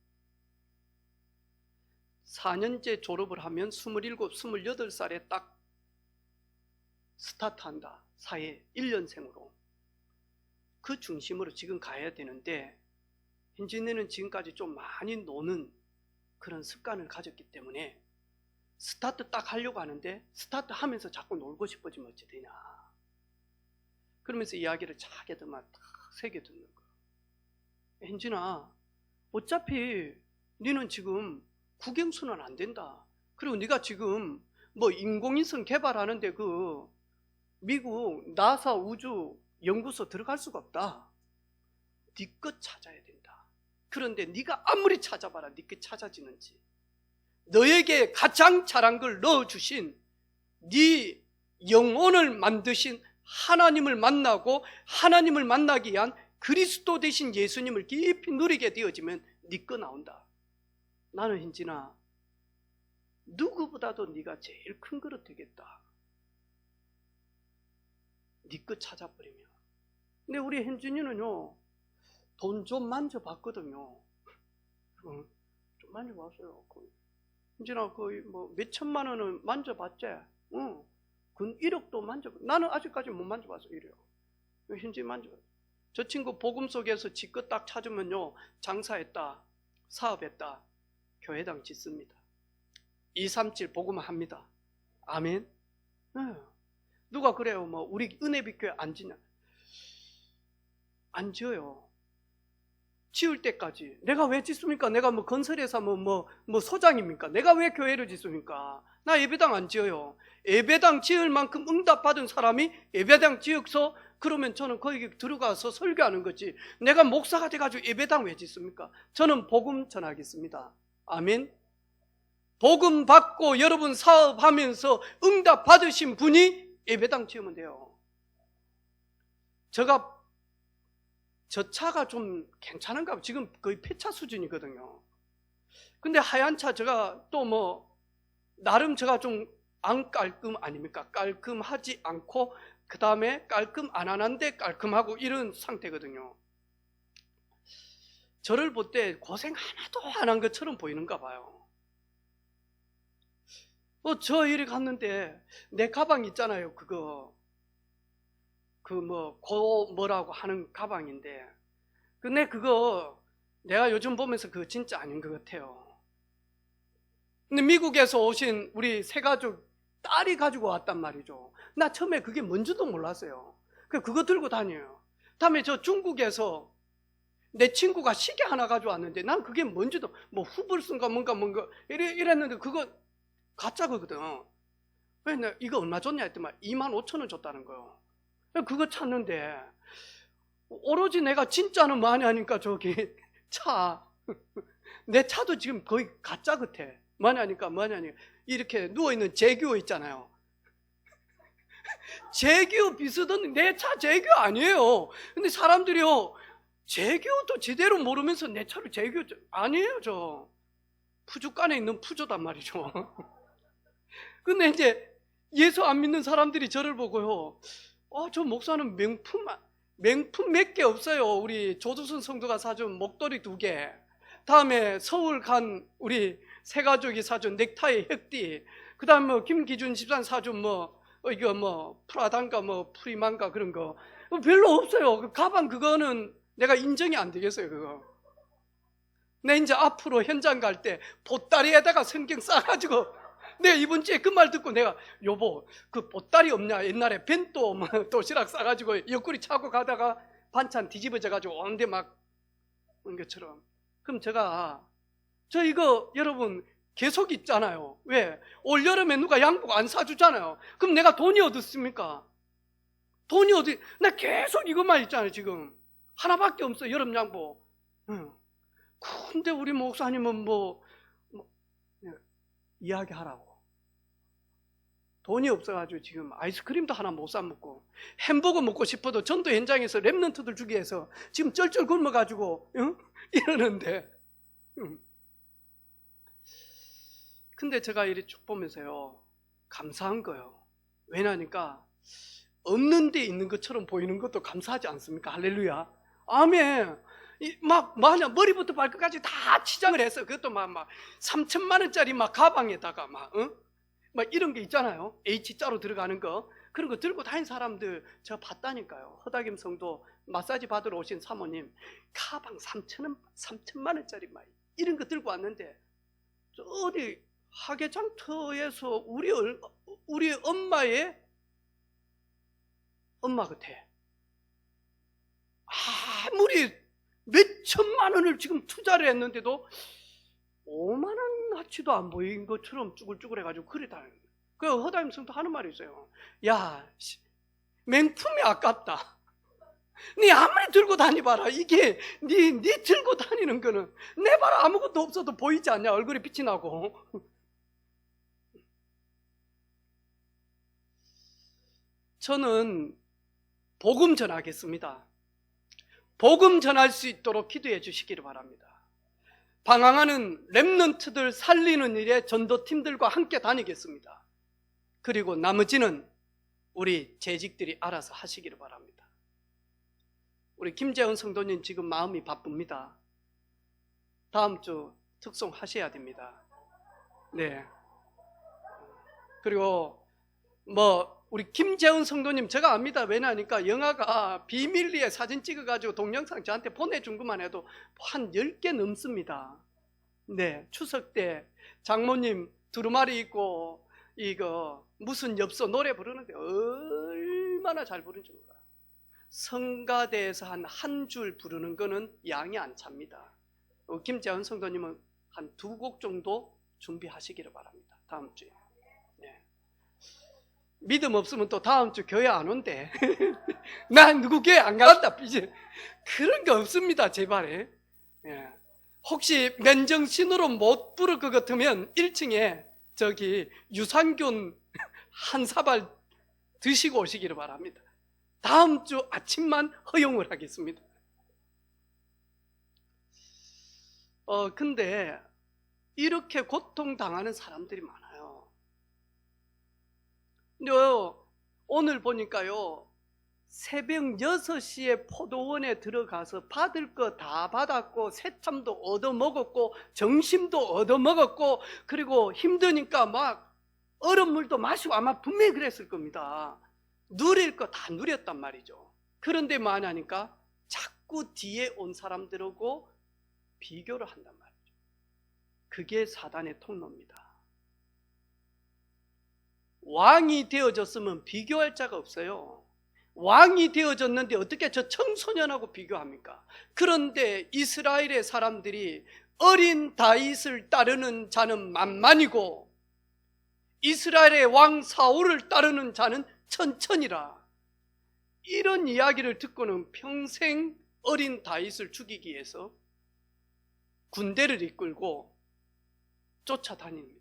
4년째 졸업을 하면 27, 28살에 딱 스타트한다. 사회 1년생으로. 그 중심으로 지금 가야 되는데 현진이는 지금까지 좀 많이 노는 그런 습관을 가졌기 때문에 스타트 딱 하려고 하는데 스타트 하면서 자꾸 놀고 싶어지면 어찌 되냐. 그러면서 이야기를 자기들만 딱 새겨 듣는 거예요. 현진아 어차피 너는 지금 국영수는 안 된다. 그리고 네가 지금 뭐 인공위성 개발하는데 그 미국 나사 우주 연구소 들어갈 수가 없다. 네 것 찾아야 된다. 그런데 네가 아무리 찾아봐라 네 것 찾아지는지. 너에게 가장 잘한 걸 넣어주신 네 영혼을 만드신 하나님을 만나고 하나님을 만나기 위한 그리스도 되신 예수님을 깊이 누리게 되어지면 네 거 나온다. 나는 현진아 누구보다도 네가 제일 큰 그릇 되겠다. 네 거 찾아버리면. 근데 우리 현진이는요 돈 좀 만져봤거든요. 좀 만져봤어요. 현진아 거의 뭐 몇천만 원은 만져봤지. 근 1억도 만져봤. 나는 아직까지 못 만져봤어. 1억. 현진이 만져봤어. 저 친구 복음 속에서 지껏 딱 찾으면요 장사했다 사업했다 교회당 짓습니다. 237 복음 합니다. 아멘. 누가 그래요 뭐 우리 은혜빛 교회 안 지냐. 안 지어요. 지을 때까지. 내가 왜 짓습니까? 내가 뭐 건설회사 뭐 소장입니까? 내가 왜 교회를 짓습니까? 나 예배당 안 지어요. 예배당 지을 만큼 응답 받은 사람이 예배당 지어서 그러면 저는 거기 들어가서 설교하는 거지. 내가 목사가 돼가지고 예배당 왜 짓습니까? 저는 복음 전하겠습니다. 아멘. 복음 받고 여러분 사업하면서 응답 받으신 분이 예배당 지으면 돼요. 저 차가 좀 괜찮은가 봐요. 지금 거의 폐차 수준이거든요. 근데 하얀 차 제가 또 뭐 나름 제가 좀 안 깔끔 아닙니까? 깔끔하지 않고 그 다음에 깔끔 안 하는데 깔끔하고 이런 상태거든요. 저를 볼 때 고생 하나도 안 한 것처럼 보이는가 봐요. 저 일에 갔는데 내 가방 있잖아요. 뭐라고 하는 가방인데 근데 그거 내가 요즘 보면서 그거 진짜 아닌 것 같아요. 근데 미국에서 오신 우리 새가족 딸이 가지고 왔단 말이죠. 나 처음에 그게 뭔지도 몰랐어요. 그거 들고 다녀요. 다음에 저 중국에서 내 친구가 시계 하나 가져왔는데 난 그게 뭔지도 뭐 후불순가 뭔가 이랬는데 그거 가짜 거거든. 왜 내가 이거 얼마 줬냐 했더니 25,000원 줬다는 거예요. 그거 찾는데 오로지 내가 진짜는 많이 하니까 저기 차 내 차도 지금 거의 가짜 같아. 많이 하니까 이렇게 누워있는 제규어 있잖아요. 제규어 비슷한 내 차 제규어 아니에요. 근데 사람들이요 제규어도 제대로 모르면서 내 차를 제규어 아니에요. 저 푸주간에 있는 푸조단 말이죠. 근데 이제 예수 안 믿는 사람들이 저를 보고요, 저 목사는 명품 몇 개 없어요. 우리 조두순 성도가 사준 목도리 2개, 다음에 서울 간 우리 세 가족이 사준 넥타이 흑띠, 그 다음에 뭐 김기준 집사님 사준 이거 프라단가 프리만가 그런 거 별로 없어요. 그 가방 그거는 내가 인정이 안 되겠어요. 그거 내 이제 앞으로 현장 갈 때 보따리에다가 성경 싸가지고, 내가 이번 주에 그 말 듣고 내가 여보 그 보따리 없냐, 옛날에 벤또 도시락 싸가지고 옆구리 차고 가다가 반찬 뒤집어져가지고 오는데 막 온 것처럼. 그럼 저 이거 여러분 계속 있잖아요. 왜? 올여름에 누가 양복 안 사주잖아요. 그럼 내가 돈이 어디 있습니까? 돈이 어디? 나 계속 이것만 있잖아요. 지금 하나밖에 없어, 여름 양복. 근데 우리 목사님은 이야기하라고. 돈이 없어가지고 지금 아이스크림도 하나 못 사 먹고, 햄버거 먹고 싶어도 전도 현장에서 랩런트들 주기 위해서 지금 쩔쩔 굶어가지고 이러는데. 근데 제가 이렇게 쭉 보면서요 감사한 거예요. 왜냐니까 없는 데 있는 것처럼 보이는 것도 감사하지 않습니까? 할렐루야, 아멘. 만약 머리부터 발끝까지 다 치장을 해서 그것도 막 3천만 원짜리 가방에다가 막 이런 게 있잖아요. H자로 들어가는 거, 그런 거 들고 다니는 사람들 제가 봤다니까요. 허다김 성도 마사지 받으러 오신 사모님 가방 3천만 원짜리 막 이런 거 들고 왔는데, 어디 하계장터에서 우리 엄마의 엄마 같아. 아무리 몇 천만 원을 지금 투자를 했는데도 5만 원 가치도 안 보인 것처럼 쭈글쭈글 해가지고 그래 다니는 거예요. 그 허다임 성도 하는 말이 있어요. 야, 명품이 아깝다. 네 아무리 들고 다니봐라, 이게 네 들고 다니는 거는 내 봐라 아무것도 없어도 보이지 않냐, 얼굴에 빛이 나고. 저는 복음 전하겠습니다. 복음 전할 수 있도록 기도해 주시기를 바랍니다. 방황하는 렘넌트들 살리는 일에 전도팀들과 함께 다니겠습니다. 그리고 나머지는 우리 재직들이 알아서 하시기를 바랍니다. 우리 김재훈 성도님 지금 마음이 바쁩니다. 다음 주 특송 하셔야 됩니다. 네. 그리고 우리 김재훈 성도님 제가 압니다. 왜냐하니까 영화가 비밀리에 사진 찍어가지고 동영상 저한테 보내준 것만 해도 한 10개 넘습니다. 네, 추석 때 장모님 두루마리 입고 이거 무슨 엽서 노래 부르는데 얼마나 잘 부르는지 몰라요. 성가대에서 한 줄 부르는 거는 양이 안 찹니다. 김재훈 성도님은 한 2곡 정도 준비하시기를 바랍니다. 다음 주에. 네. 믿음 없으면 또 다음 주 교회 안 온대. 난 누구 교회 안 간다. 그런 거 없습니다. 제발에. 예. 혹시 맨정신으로 못 부를 것 같으면 1층에 저기 유산균 한 사발 드시고 오시기를 바랍니다. 다음 주 아침만 허용을 하겠습니다. 근데 이렇게 고통당하는 사람들이 많아요. 근데 오늘 보니까요, 새벽 6시에 포도원에 들어가서 받을 거 다 받았고 새참도 얻어먹었고 점심도 얻어먹었고, 그리고 힘드니까 막 얼음물도 마시고 아마 분명히 그랬을 겁니다. 누릴 거 다 누렸단 말이죠. 그런데 뭐하냐니까 자꾸 뒤에 온 사람들하고 비교를 한단 말이죠. 그게 사단의 통로입니다. 왕이 되어졌으면 비교할 자가 없어요. 왕이 되어졌는데 어떻게 저 청소년하고 비교합니까? 그런데 이스라엘의 사람들이 어린 다윗을 따르는 자는 만만이고 이스라엘의 왕 사울을 따르는 자는 천천이라. 이런 이야기를 듣고는 평생 어린 다윗을 죽이기 위해서 군대를 이끌고 쫓아다닙니다.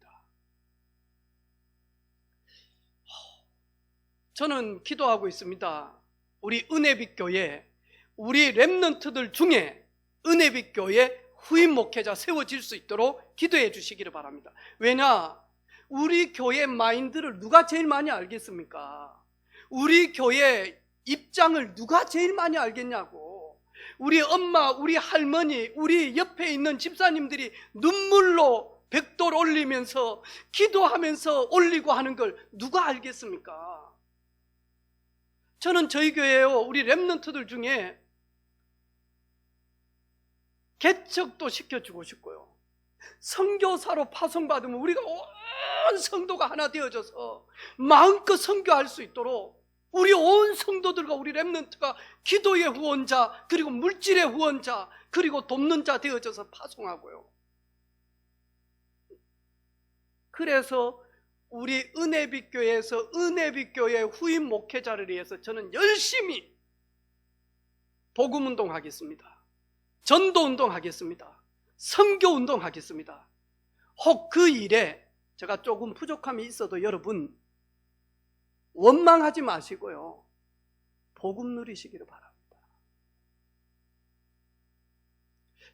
저는 기도하고 있습니다. 우리 은혜빛 교회, 우리 렘넌트들 중에 은혜빛 교회 후임 목회자 세워질 수 있도록 기도해 주시기를 바랍니다. 왜냐? 우리 교회 마인드를 누가 제일 많이 알겠습니까? 우리 교회 입장을 누가 제일 많이 알겠냐고. 우리 엄마, 우리 할머니, 우리 옆에 있는 집사님들이 눈물로 벽돌 올리면서 기도하면서 올리고 하는 걸 누가 알겠습니까? 저는 저희 교회에요, 우리 렘넌트들 중에 개척도 시켜주고 싶고요, 선교사로 파송받으면 우리가 온 성도가 하나 되어져서 마음껏 선교할 수 있도록 우리 온 성도들과 우리 렘넌트가 기도의 후원자, 그리고 물질의 후원자, 그리고 돕는 자 되어져서 파송하고요. 그래서 우리 은혜빛 교회에서 은혜빛 교회 후임 목회자를 위해서 저는 열심히 복음운동 하겠습니다. 전도운동 하겠습니다. 선교운동 하겠습니다. 혹 그 일에 제가 조금 부족함이 있어도 여러분 원망하지 마시고요, 복음 누리시기를 바랍니다.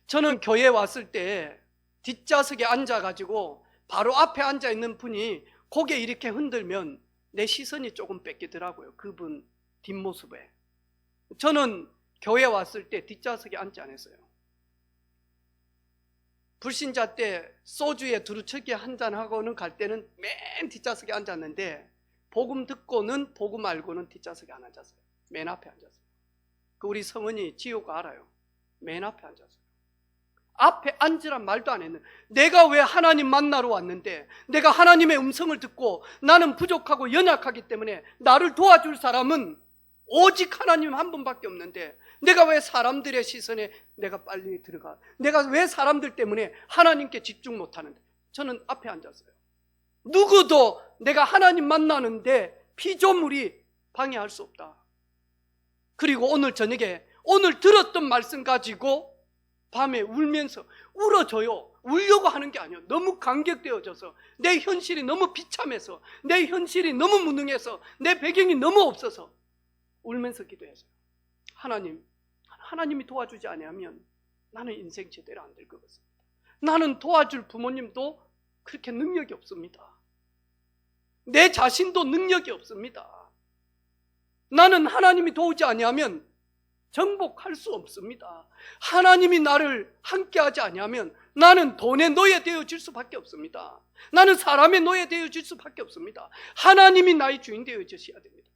저는 교회에 왔을 때 뒷좌석에 앉아가지고 바로 앞에 앉아있는 분이 고개 이렇게 흔들면 내 시선이 조금 뺏기더라고요, 그분 뒷모습에. 저는 교회 왔을 때 뒷좌석에 앉지 않았어요. 불신자 때 소주에 두루치기 한잔하고는 갈 때는 맨 뒷좌석에 앉았는데 복음 듣고는 복음 알고는 뒷좌석에 안 앉았어요. 맨 앞에 앉았어요. 그 우리 성은이 지호가 알아요. 맨 앞에 앉았어요. 앞에 앉으란 말도 안 했는데, 내가 왜 하나님 만나러 왔는데, 내가 하나님의 음성을 듣고 나는 부족하고 연약하기 때문에 나를 도와줄 사람은 오직 하나님 한 분밖에 없는데 내가 왜 사람들의 시선에 내가 빨리 들어가, 내가 왜 사람들 때문에 하나님께 집중 못하는데. 저는 앞에 앉았어요. 누구도 내가 하나님 만나는데 피조물이 방해할 수 없다. 그리고 오늘 저녁에 오늘 들었던 말씀 가지고 밤에 울면서 울어줘요. 울려고 하는 게 아니에요. 너무 감격되어져서, 내 현실이 너무 비참해서, 내 현실이 너무 무능해서, 내 배경이 너무 없어서 울면서 기도했어요. 하나님이 도와주지 않으면 나는 인생 제대로 안 될 것 같습니다. 나는 도와줄 부모님도 그렇게 능력이 없습니다. 내 자신도 능력이 없습니다. 나는 하나님이 도우지 아니하면 정복할 수 없습니다. 하나님이 나를 함께하지 아니하면 나는 돈의 노예 되어질 수밖에 없습니다. 나는 사람의 노예 되어질 수밖에 없습니다. 하나님이 나의 주인 되어주셔야 됩니다.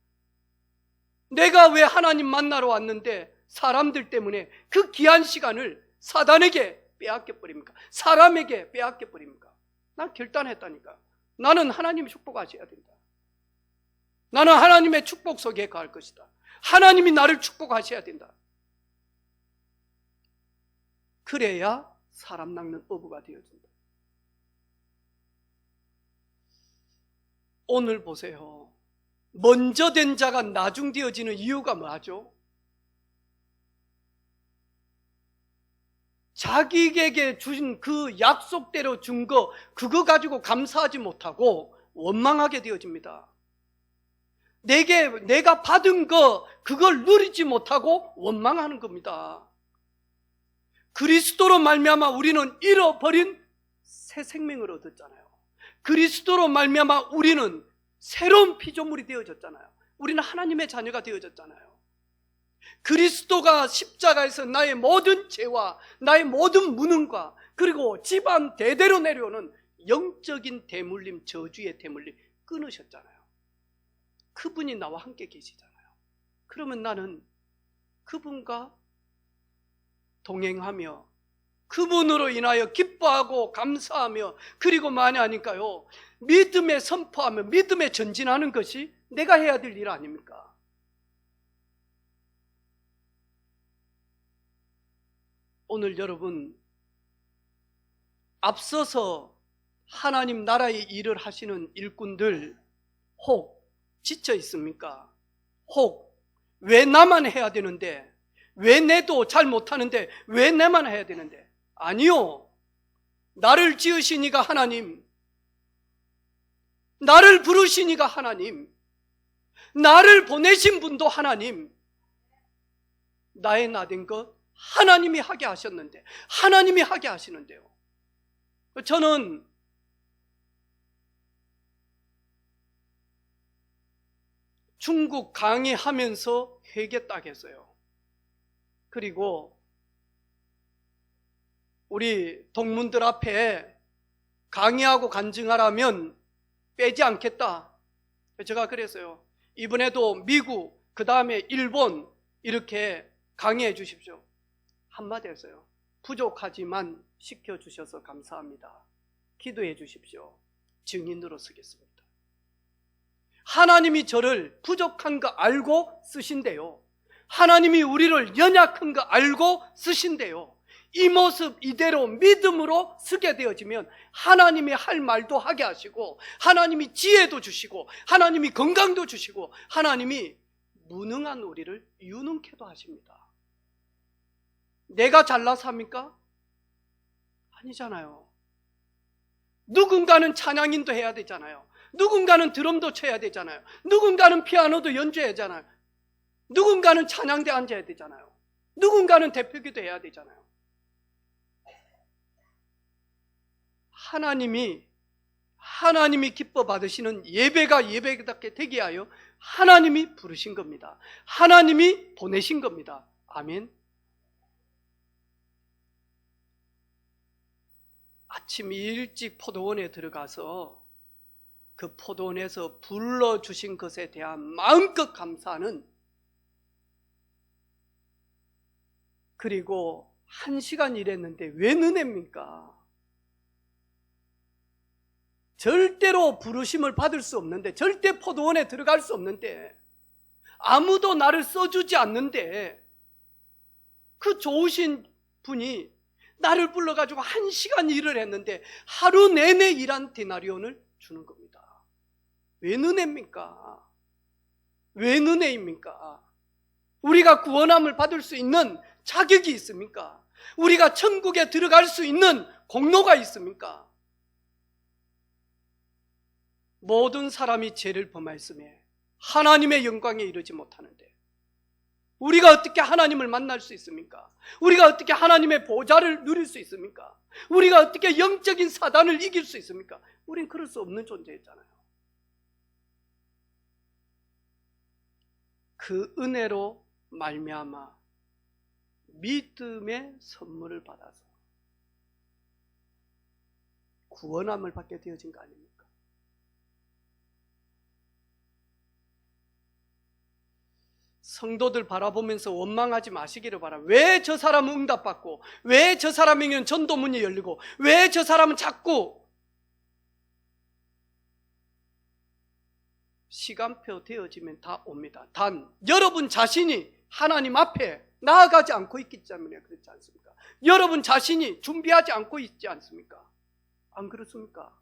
내가 왜 하나님 만나러 왔는데 사람들 때문에 그 귀한 시간을 사단에게 빼앗겨버립니까? 사람에게 빼앗겨버립니까? 난 결단했다니까. 나는 하나님이 축복하셔야 된다. 나는 하나님의 축복 속에 갈 것이다. 하나님이 나를 축복하셔야 된다. 그래야 사람 낚는 어부가 되어진다. 오늘 보세요. 먼저 된 자가 나중 되어지는 이유가 뭐죠? 자기에게 준 그 약속대로 준 거, 그거 가지고 감사하지 못하고 원망하게 되어집니다. 내가 받은 거, 그걸 누리지 못하고 원망하는 겁니다. 그리스도로 말미암아 우리는 잃어버린 새 생명을 얻었잖아요. 그리스도로 말미암아 우리는 새로운 피조물이 되어졌잖아요. 우리는 하나님의 자녀가 되어졌잖아요. 그리스도가 십자가에서 나의 모든 죄와 나의 모든 무능과 그리고 집안 대대로 내려오는 영적인 대물림, 저주의 대물림 끊으셨잖아요. 그분이 나와 함께 계시잖아요. 그러면 나는 그분과 동행하며 그분으로 인하여 기뻐하고 감사하며, 그리고 많이 하니까요, 믿음에 선포하며 믿음에 전진하는 것이 내가 해야 될 일 아닙니까? 오늘 여러분 앞서서 하나님 나라의 일을 하시는 일꾼들 혹 지쳐 있습니까? 혹 왜 나만 해야 되는데, 왜 내도 잘 못하는데 왜 내만 해야 되는데? 아니요. 나를 지으시니가 하나님, 나를 부르시니가 하나님, 나를 보내신 분도 하나님, 나의 나된 것 하나님이 하게 하셨는데, 하나님이 하게 하시는데요. 저는 중국 강의하면서 회개 딱 했어요. 그리고 우리 동문들 앞에 강의하고 간증하라면 빼지 않겠다. 제가 그랬어요. 이번에도 미국, 그 다음에 일본 이렇게 강의해 주십시오. 한마디 했어요. 부족하지만 시켜주셔서 감사합니다. 기도해 주십시오. 증인으로 서겠습니다. 하나님이 저를 부족한 거 알고 쓰신대요. 하나님이 우리를 연약한 거 알고 쓰신대요. 이 모습 이대로 믿음으로 쓰게 되어지면 하나님이 할 말도 하게 하시고, 하나님이 지혜도 주시고, 하나님이 건강도 주시고, 하나님이 무능한 우리를 유능케도 하십니다. 내가 잘나서 합니까? 아니잖아요. 누군가는 찬양인도 해야 되잖아요. 누군가는 드럼도 쳐야 되잖아요. 누군가는 피아노도 연주해야 되잖아요. 누군가는 찬양대 앉아야 되잖아요. 누군가는 대표기도 해야 되잖아요. 하나님이 기뻐 받으시는 예배가 예배답게 되게 하여 하나님이 부르신 겁니다. 하나님이 보내신 겁니다. 아멘. 아침 일찍 포도원에 들어가서 그 포도원에서 불러주신 것에 대한 마음껏 감사하는, 그리고 1시간 일했는데 왜 은혜입니까? 절대로 부르심을 받을 수 없는데, 절대 포도원에 들어갈 수 없는데, 아무도 나를 써주지 않는데 그 좋으신 분이 나를 불러가지고 1시간 일을 했는데 하루 내내 일한 데나리온을 주는 겁니다. 왜 은혜입니까? 왜 은혜입니까? 우리가 구원함을 받을 수 있는 자격이 있습니까? 우리가 천국에 들어갈 수 있는 공로가 있습니까? 모든 사람이 죄를 범하였음에 하나님의 영광에 이르지 못하는데 우리가 어떻게 하나님을 만날 수 있습니까? 우리가 어떻게 하나님의 보좌를 누릴 수 있습니까? 우리가 어떻게 영적인 사단을 이길 수 있습니까? 우린 그럴 수 없는 존재였잖아요. 그 은혜로 말미암아 믿음의 선물을 받아서 구원함을 받게 되어진 거 아닙니까? 성도들 바라보면서 원망하지 마시기를 바랍니다. 왜 저 사람은 응답받고, 왜 저 사람에게는 전도문이 열리고, 왜 저 사람은 자꾸 시간표 되어지면 다 옵니다. 단 여러분 자신이 하나님 앞에 나아가지 않고 있기 때문에 그렇지 않습니까? 여러분 자신이 준비하지 않고 있지 않습니까? 안 그렇습니까?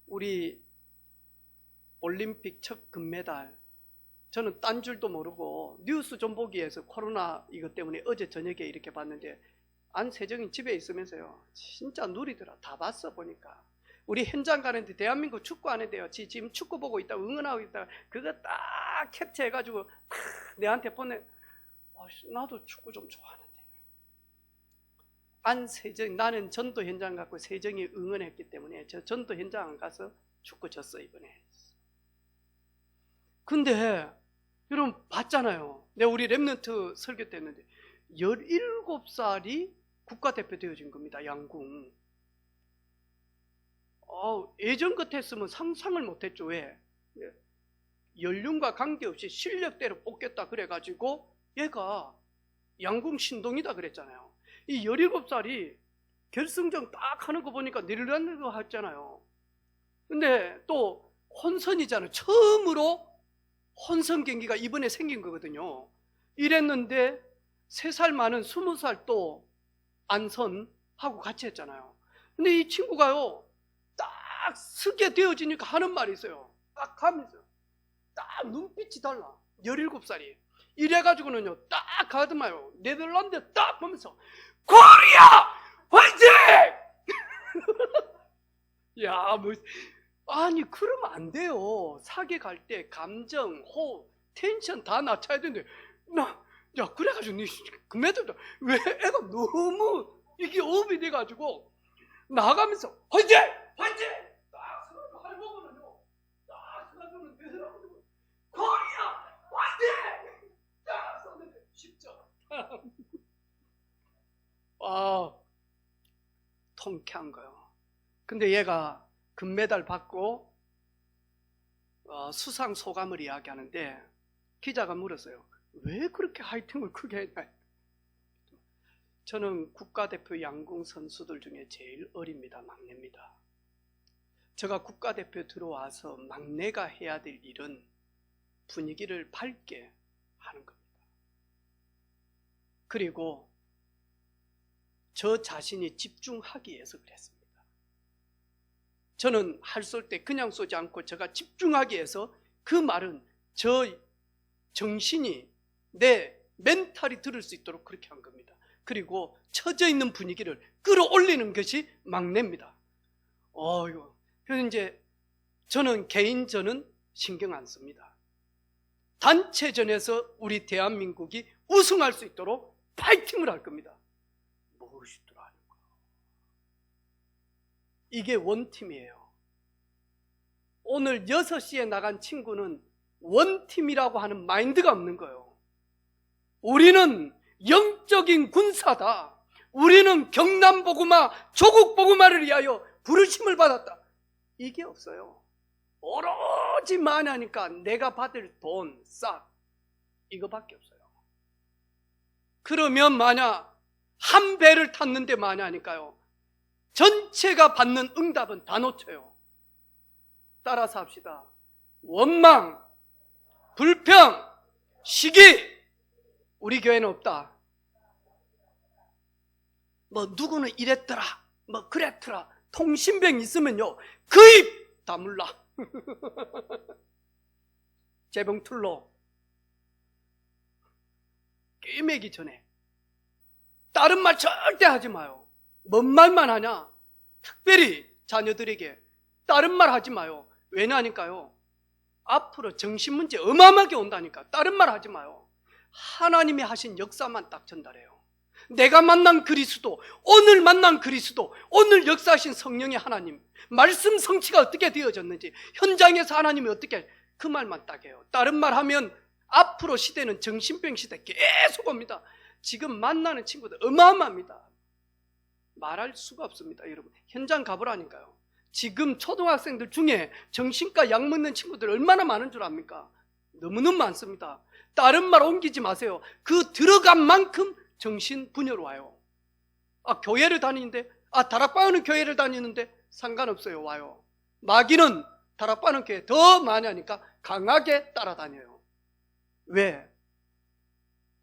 우리 올림픽 첫 금메달, 저는 딴 줄도 모르고 뉴스 좀 보기 위해서 코로나 이것 때문에 어제 저녁에 이렇게 봤는데 안세정이 집에 있으면서요 진짜 누리더라. 다 봤어. 보니까 우리 현장 가는데 대한민국 축구 하는데요, 지금 축구 보고 있다 응원하고 있다 그거 딱 캡처해가지고 딱 내한테 보내. 나도 축구 좀 좋아하는데. 안세정, 나는 전도 현장 갔고 세정이 응원했기 때문에 저 전도 현장 가서 축구 졌어 이번에. 근데 여러분 봤잖아요. 내가 우리 랩런트 설교 때 했는데 17살이 국가대표 되어진 겁니다. 양궁. 예전 같았으면 상상을 못했죠. 왜? 연륜과 관계없이 실력대로 뽑겠다 그래가지고 얘가 양궁 신동이다 그랬잖아요. 이 17살이 결승전 딱 하는 거 보니까 내려가는 거 했잖아요. 근데 또 혼선이잖아요. 처음으로 혼선 경기가 이번에 생긴 거거든요. 이랬는데 3살 많은 20살 또 안선하고 같이 했잖아요. 근데 이 친구가요, 딱 서게 되어지니까 하는 말이 있어요. 딱 하면서 딱 눈빛이 달라. 17살이. 이래가지고는요, 딱 가더만요. 네덜란드 딱 보면서 코리아 화이팅! 야, 뭐, 아니 그러면 안 돼요. 사계 갈 때 감정, 호흡, 텐션 다 낮춰야 되는데 야 그래가지고 금메달도 왜 애가 너무 이게 업이 돼가지고 나가면서 화이팅! 화이팅! 딱 서가지고 할머니는요, 딱 서가지고 되더라고요. 코리아 화이팅! 딱 썼는데 쉽죠. 아, 통쾌한 거요. 근데 얘가 금메달 받고 수상 소감을 이야기하는데 기자가 물었어요. 왜 그렇게 화이팅을 크게 했냐? 저는 국가대표 양궁 선수들 중에 제일 어립니다. 막내입니다. 제가 국가대표 들어와서 막내가 해야 될 일은 분위기를 밝게 하는 겁니다. 그리고 저 자신이 집중하기 위해서 그랬습니다. 저는 할 쏠 때 그냥 쏘지 않고 제가 집중하기 위해서 그 말은 저 정신이 내 멘탈이 들을 수 있도록 그렇게 한 겁니다. 그리고 처져 있는 분위기를 끌어올리는 것이 막내입니다. 그래서 이제 저는 개인전은 신경 안 씁니다. 단체전에서 우리 대한민국이 우승할 수 있도록 파이팅을 할 겁니다. 무엇이더라 하는 거야. 이게 원팀이에요. 오늘 6시에 나간 친구는 원팀이라고 하는 마인드가 없는 거예요. 우리는 영적인 군사다. 우리는 경남보고마, 조국보고마를 위하여 부르심을 받았다. 이게 없어요. 오로지 만하니까 내가 받을 돈, 싹 이거밖에 없어요. 그러면 만약 한 배를 탔는데 만약하니까요, 전체가 받는 응답은 다 놓쳐요. 따라서 합시다. 원망, 불평, 시기, 우리 교회는 없다. 뭐 누구는 이랬더라, 뭐 그랬더라, 통신병 있으면요 그 입 다물라. 재봉틀로 꿰매기 전에 다른 말 절대 하지 마요. 뭔 말만 하냐? 특별히 자녀들에게 다른 말 하지 마요. 왜냐니까요, 앞으로 정신 문제 어마어마하게 온다니까. 다른 말 하지 마요. 하나님이 하신 역사만 딱 전달해요. 내가 만난 그리스도, 오늘 만난 그리스도, 오늘 역사하신 성령의 하나님, 말씀 성취가 어떻게 되어졌는지, 현장에서 하나님이 어떻게, 그 말만 딱 해요. 다른 말 하면 앞으로 시대는 정신병 시대 계속 옵니다. 지금 만나는 친구들 어마어마합니다. 말할 수가 없습니다. 여러분, 현장 가보라니까요. 지금 초등학생들 중에 정신과 약 먹는 친구들 얼마나 많은 줄 압니까? 너무너무 많습니다. 다른 말 옮기지 마세요. 그 들어간 만큼 정신 분열 와요. 교회를 다니는데, 다락방은 교회를 다니는데 상관없어요. 와요. 마귀는 다락방은 교회 더 많이 하니까 강하게 따라다녀요. 왜?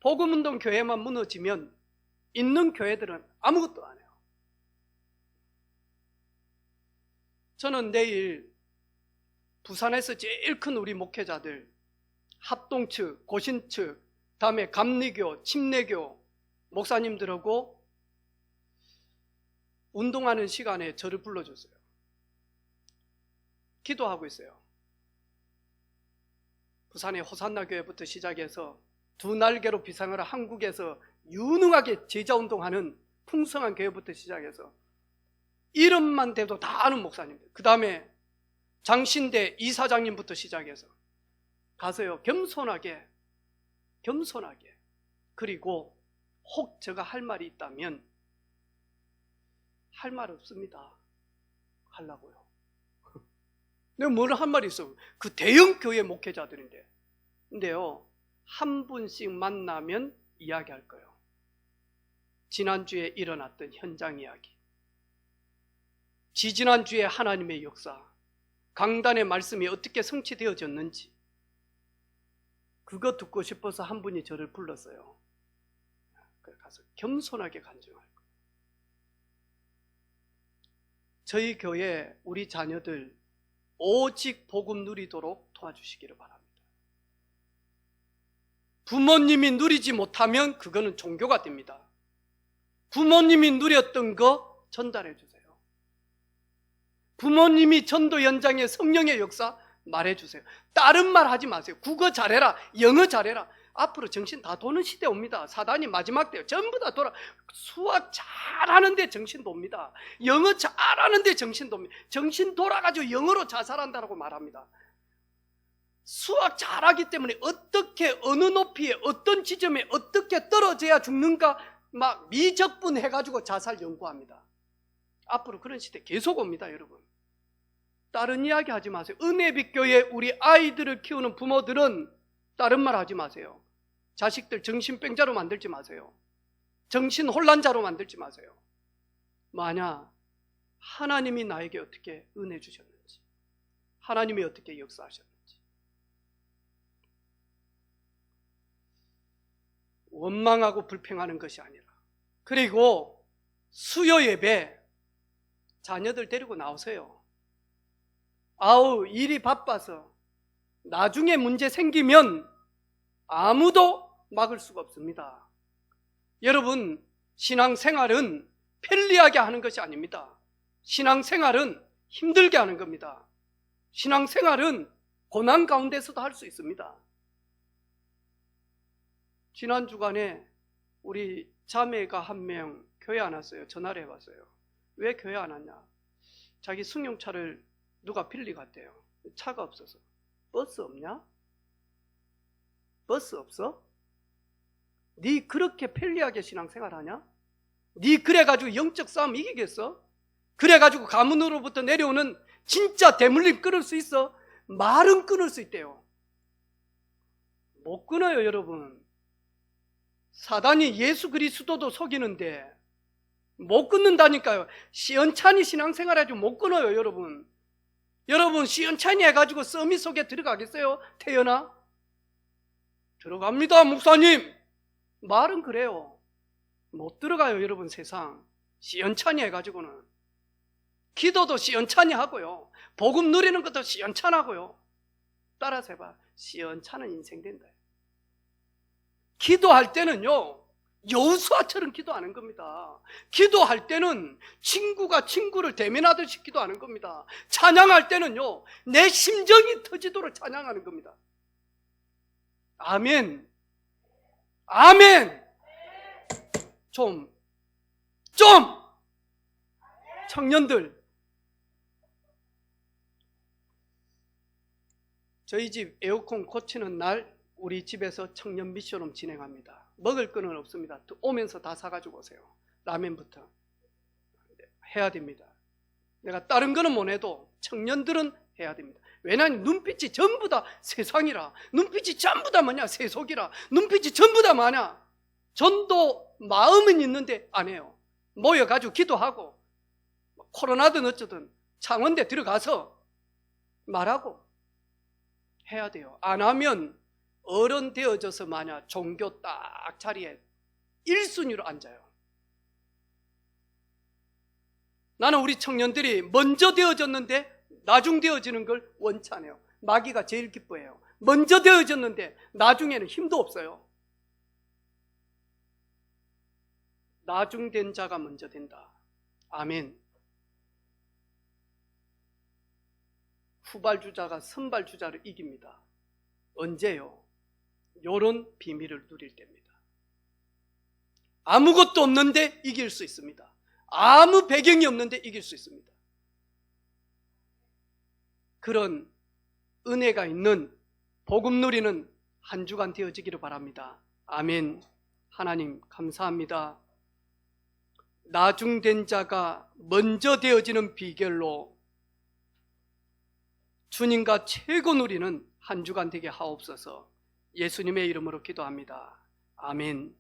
복음운동 교회만 무너지면 있는 교회들은 아무것도 안 해요. 저는 내일 부산에서 제일 큰 우리 목회자들, 합동측, 고신측, 다음에 감리교, 침례교 목사님들하고 운동하는 시간에 저를 불러줬어요. 기도하고 있어요. 부산의 호산나 교회부터 시작해서 두 날개로 비상하라 한국에서 유능하게 제자운동하는 풍성한 교회부터 시작해서 이름만 대도 다 아는 목사님들, 그 다음에 장신대 이사장님부터 시작해서 가서요, 겸손하게, 그리고 혹 제가 할 말이 있다면, 할 말 없습니다 하려고요. 내가 뭘 할 말이 있어. 그 대형 교회 목회자들인데. 근데요, 한 분씩 만나면 이야기할 거예요. 지난주에 일어났던 현장 이야기, 지지난주에 하나님의 역사, 강단의 말씀이 어떻게 성취되어졌는지, 그거 듣고 싶어서 한 분이 저를 불렀어요. 그래 가서 겸손하게 간증할 거예요. 저희 교회 우리 자녀들 오직 복음 누리도록 도와주시기를 바랍니다. 부모님이 누리지 못하면 그거는 종교가 됩니다. 부모님이 누렸던 거 전달해 주세요. 부모님이 전도 현장의 성령의 역사 말해 주세요. 다른 말 하지 마세요. 국어 잘해라, 영어 잘해라. 앞으로 정신 다 도는 시대 옵니다. 사단이 마지막 때요. 전부 다 돌아. 수학 잘하는데 정신 돕니다. 영어 잘하는데 정신 돕니다. 정신 돌아가지고 영어로 자살한다고 말합니다. 수학 잘하기 때문에 어떻게 어느 높이에 어떤 지점에 어떻게 떨어져야 죽는가 막 미적분해가지고 자살 연구합니다. 앞으로 그런 시대 계속 옵니다, 여러분. 다른 이야기 하지 마세요. 은혜빛교회 우리 아이들을 키우는 부모들은 다른 말 하지 마세요. 자식들 정신병자로 만들지 마세요. 정신혼란자로 만들지 마세요. 만약 하나님이 나에게 어떻게 은혜 주셨는지, 하나님이 어떻게 역사하셨는지, 원망하고 불평하는 것이 아니라, 그리고 수요 예배 자녀들 데리고 나오세요. 아우 일이 바빠서 나중에 문제 생기면 아무도 막을 수가 없습니다. 여러분, 신앙생활은 편리하게 하는 것이 아닙니다. 신앙생활은 힘들게 하는 겁니다. 신앙생활은 고난 가운데서도 할 수 있습니다. 지난 주간에 우리 자매가 한 명 교회 안 왔어요. 전화를 해봤어요. 왜 교회 안 왔냐? 자기 승용차를 누가 빌리 갔대요. 차가 없어서. 버스 없냐? 버스 없어? 네 그렇게 편리하게 신앙생활하냐? 네 그래가지고 영적 싸움 이기겠어? 그래가지고 가문으로부터 내려오는 진짜 대물림 끊을 수 있어? 말은 끊을 수 있대요. 못 끊어요, 여러분. 사단이 예수 그리스도도 속이는데 못 끊는다니까요. 시원찮이 신앙생활 해가지고 못 끊어요, 여러분. 여러분 시원찮이 해가지고 써미 속에 들어가겠어요? 태연아? 들어갑니다, 목사님. 말은 그래요. 못 들어가요, 여러분. 세상 시원찮이 해가지고는. 기도도 시원찮이 하고요, 복음 누리는 것도 시원찮하고요. 따라서 해봐. 시원찮은 인생 된다. 기도할 때는요 여호수아처럼 기도하는 겁니다. 기도할 때는 친구가 친구를 대면하듯이 기도하는 겁니다. 찬양할 때는요 내 심정이 터지도록 찬양하는 겁니다. 아멘. 아멘. 좀 청년들, 저희 집 에어컨 고치는 날 우리 집에서 청년 미션을 진행합니다. 먹을 거는 없습니다. 오면서 다 사가지고 오세요. 라면부터 해야 됩니다. 내가 다른 거는 못 해도 청년들은 해야 됩니다. 왜냐하면 눈빛이 전부 다 세상이라, 눈빛이 전부 다 뭐냐, 세속이라, 눈빛이 전부 다 뭐냐, 전도 마음은 있는데 안 해요. 모여가지고 기도하고 코로나든 어쩌든 창원대 들어가서 말하고 해야 돼요. 안 하면 어른 되어져서 마냥 종교 딱 자리에 1순위로 앉아요. 나는 우리 청년들이 먼저 되어졌는데 나중 되어지는 걸 원치 않아요. 마귀가 제일 기뻐해요. 먼저 되어졌는데 나중에는 힘도 없어요. 나중된 자가 먼저 된다. 아멘. 후발주자가 선발주자를 이깁니다. 언제요? 요런 비밀을 누릴 때입니다. 아무것도 없는데 이길 수 있습니다. 아무 배경이 없는데 이길 수 있습니다. 그런 은혜가 있는 복음 누리는 한 주간 되어지기를 바랍니다. 아멘. 하나님 감사합니다. 나중된 자가 먼저 되어지는 비결로 주님과 최고 누리는 한 주간 되게 하옵소서. 예수님의 이름으로 기도합니다. 아멘.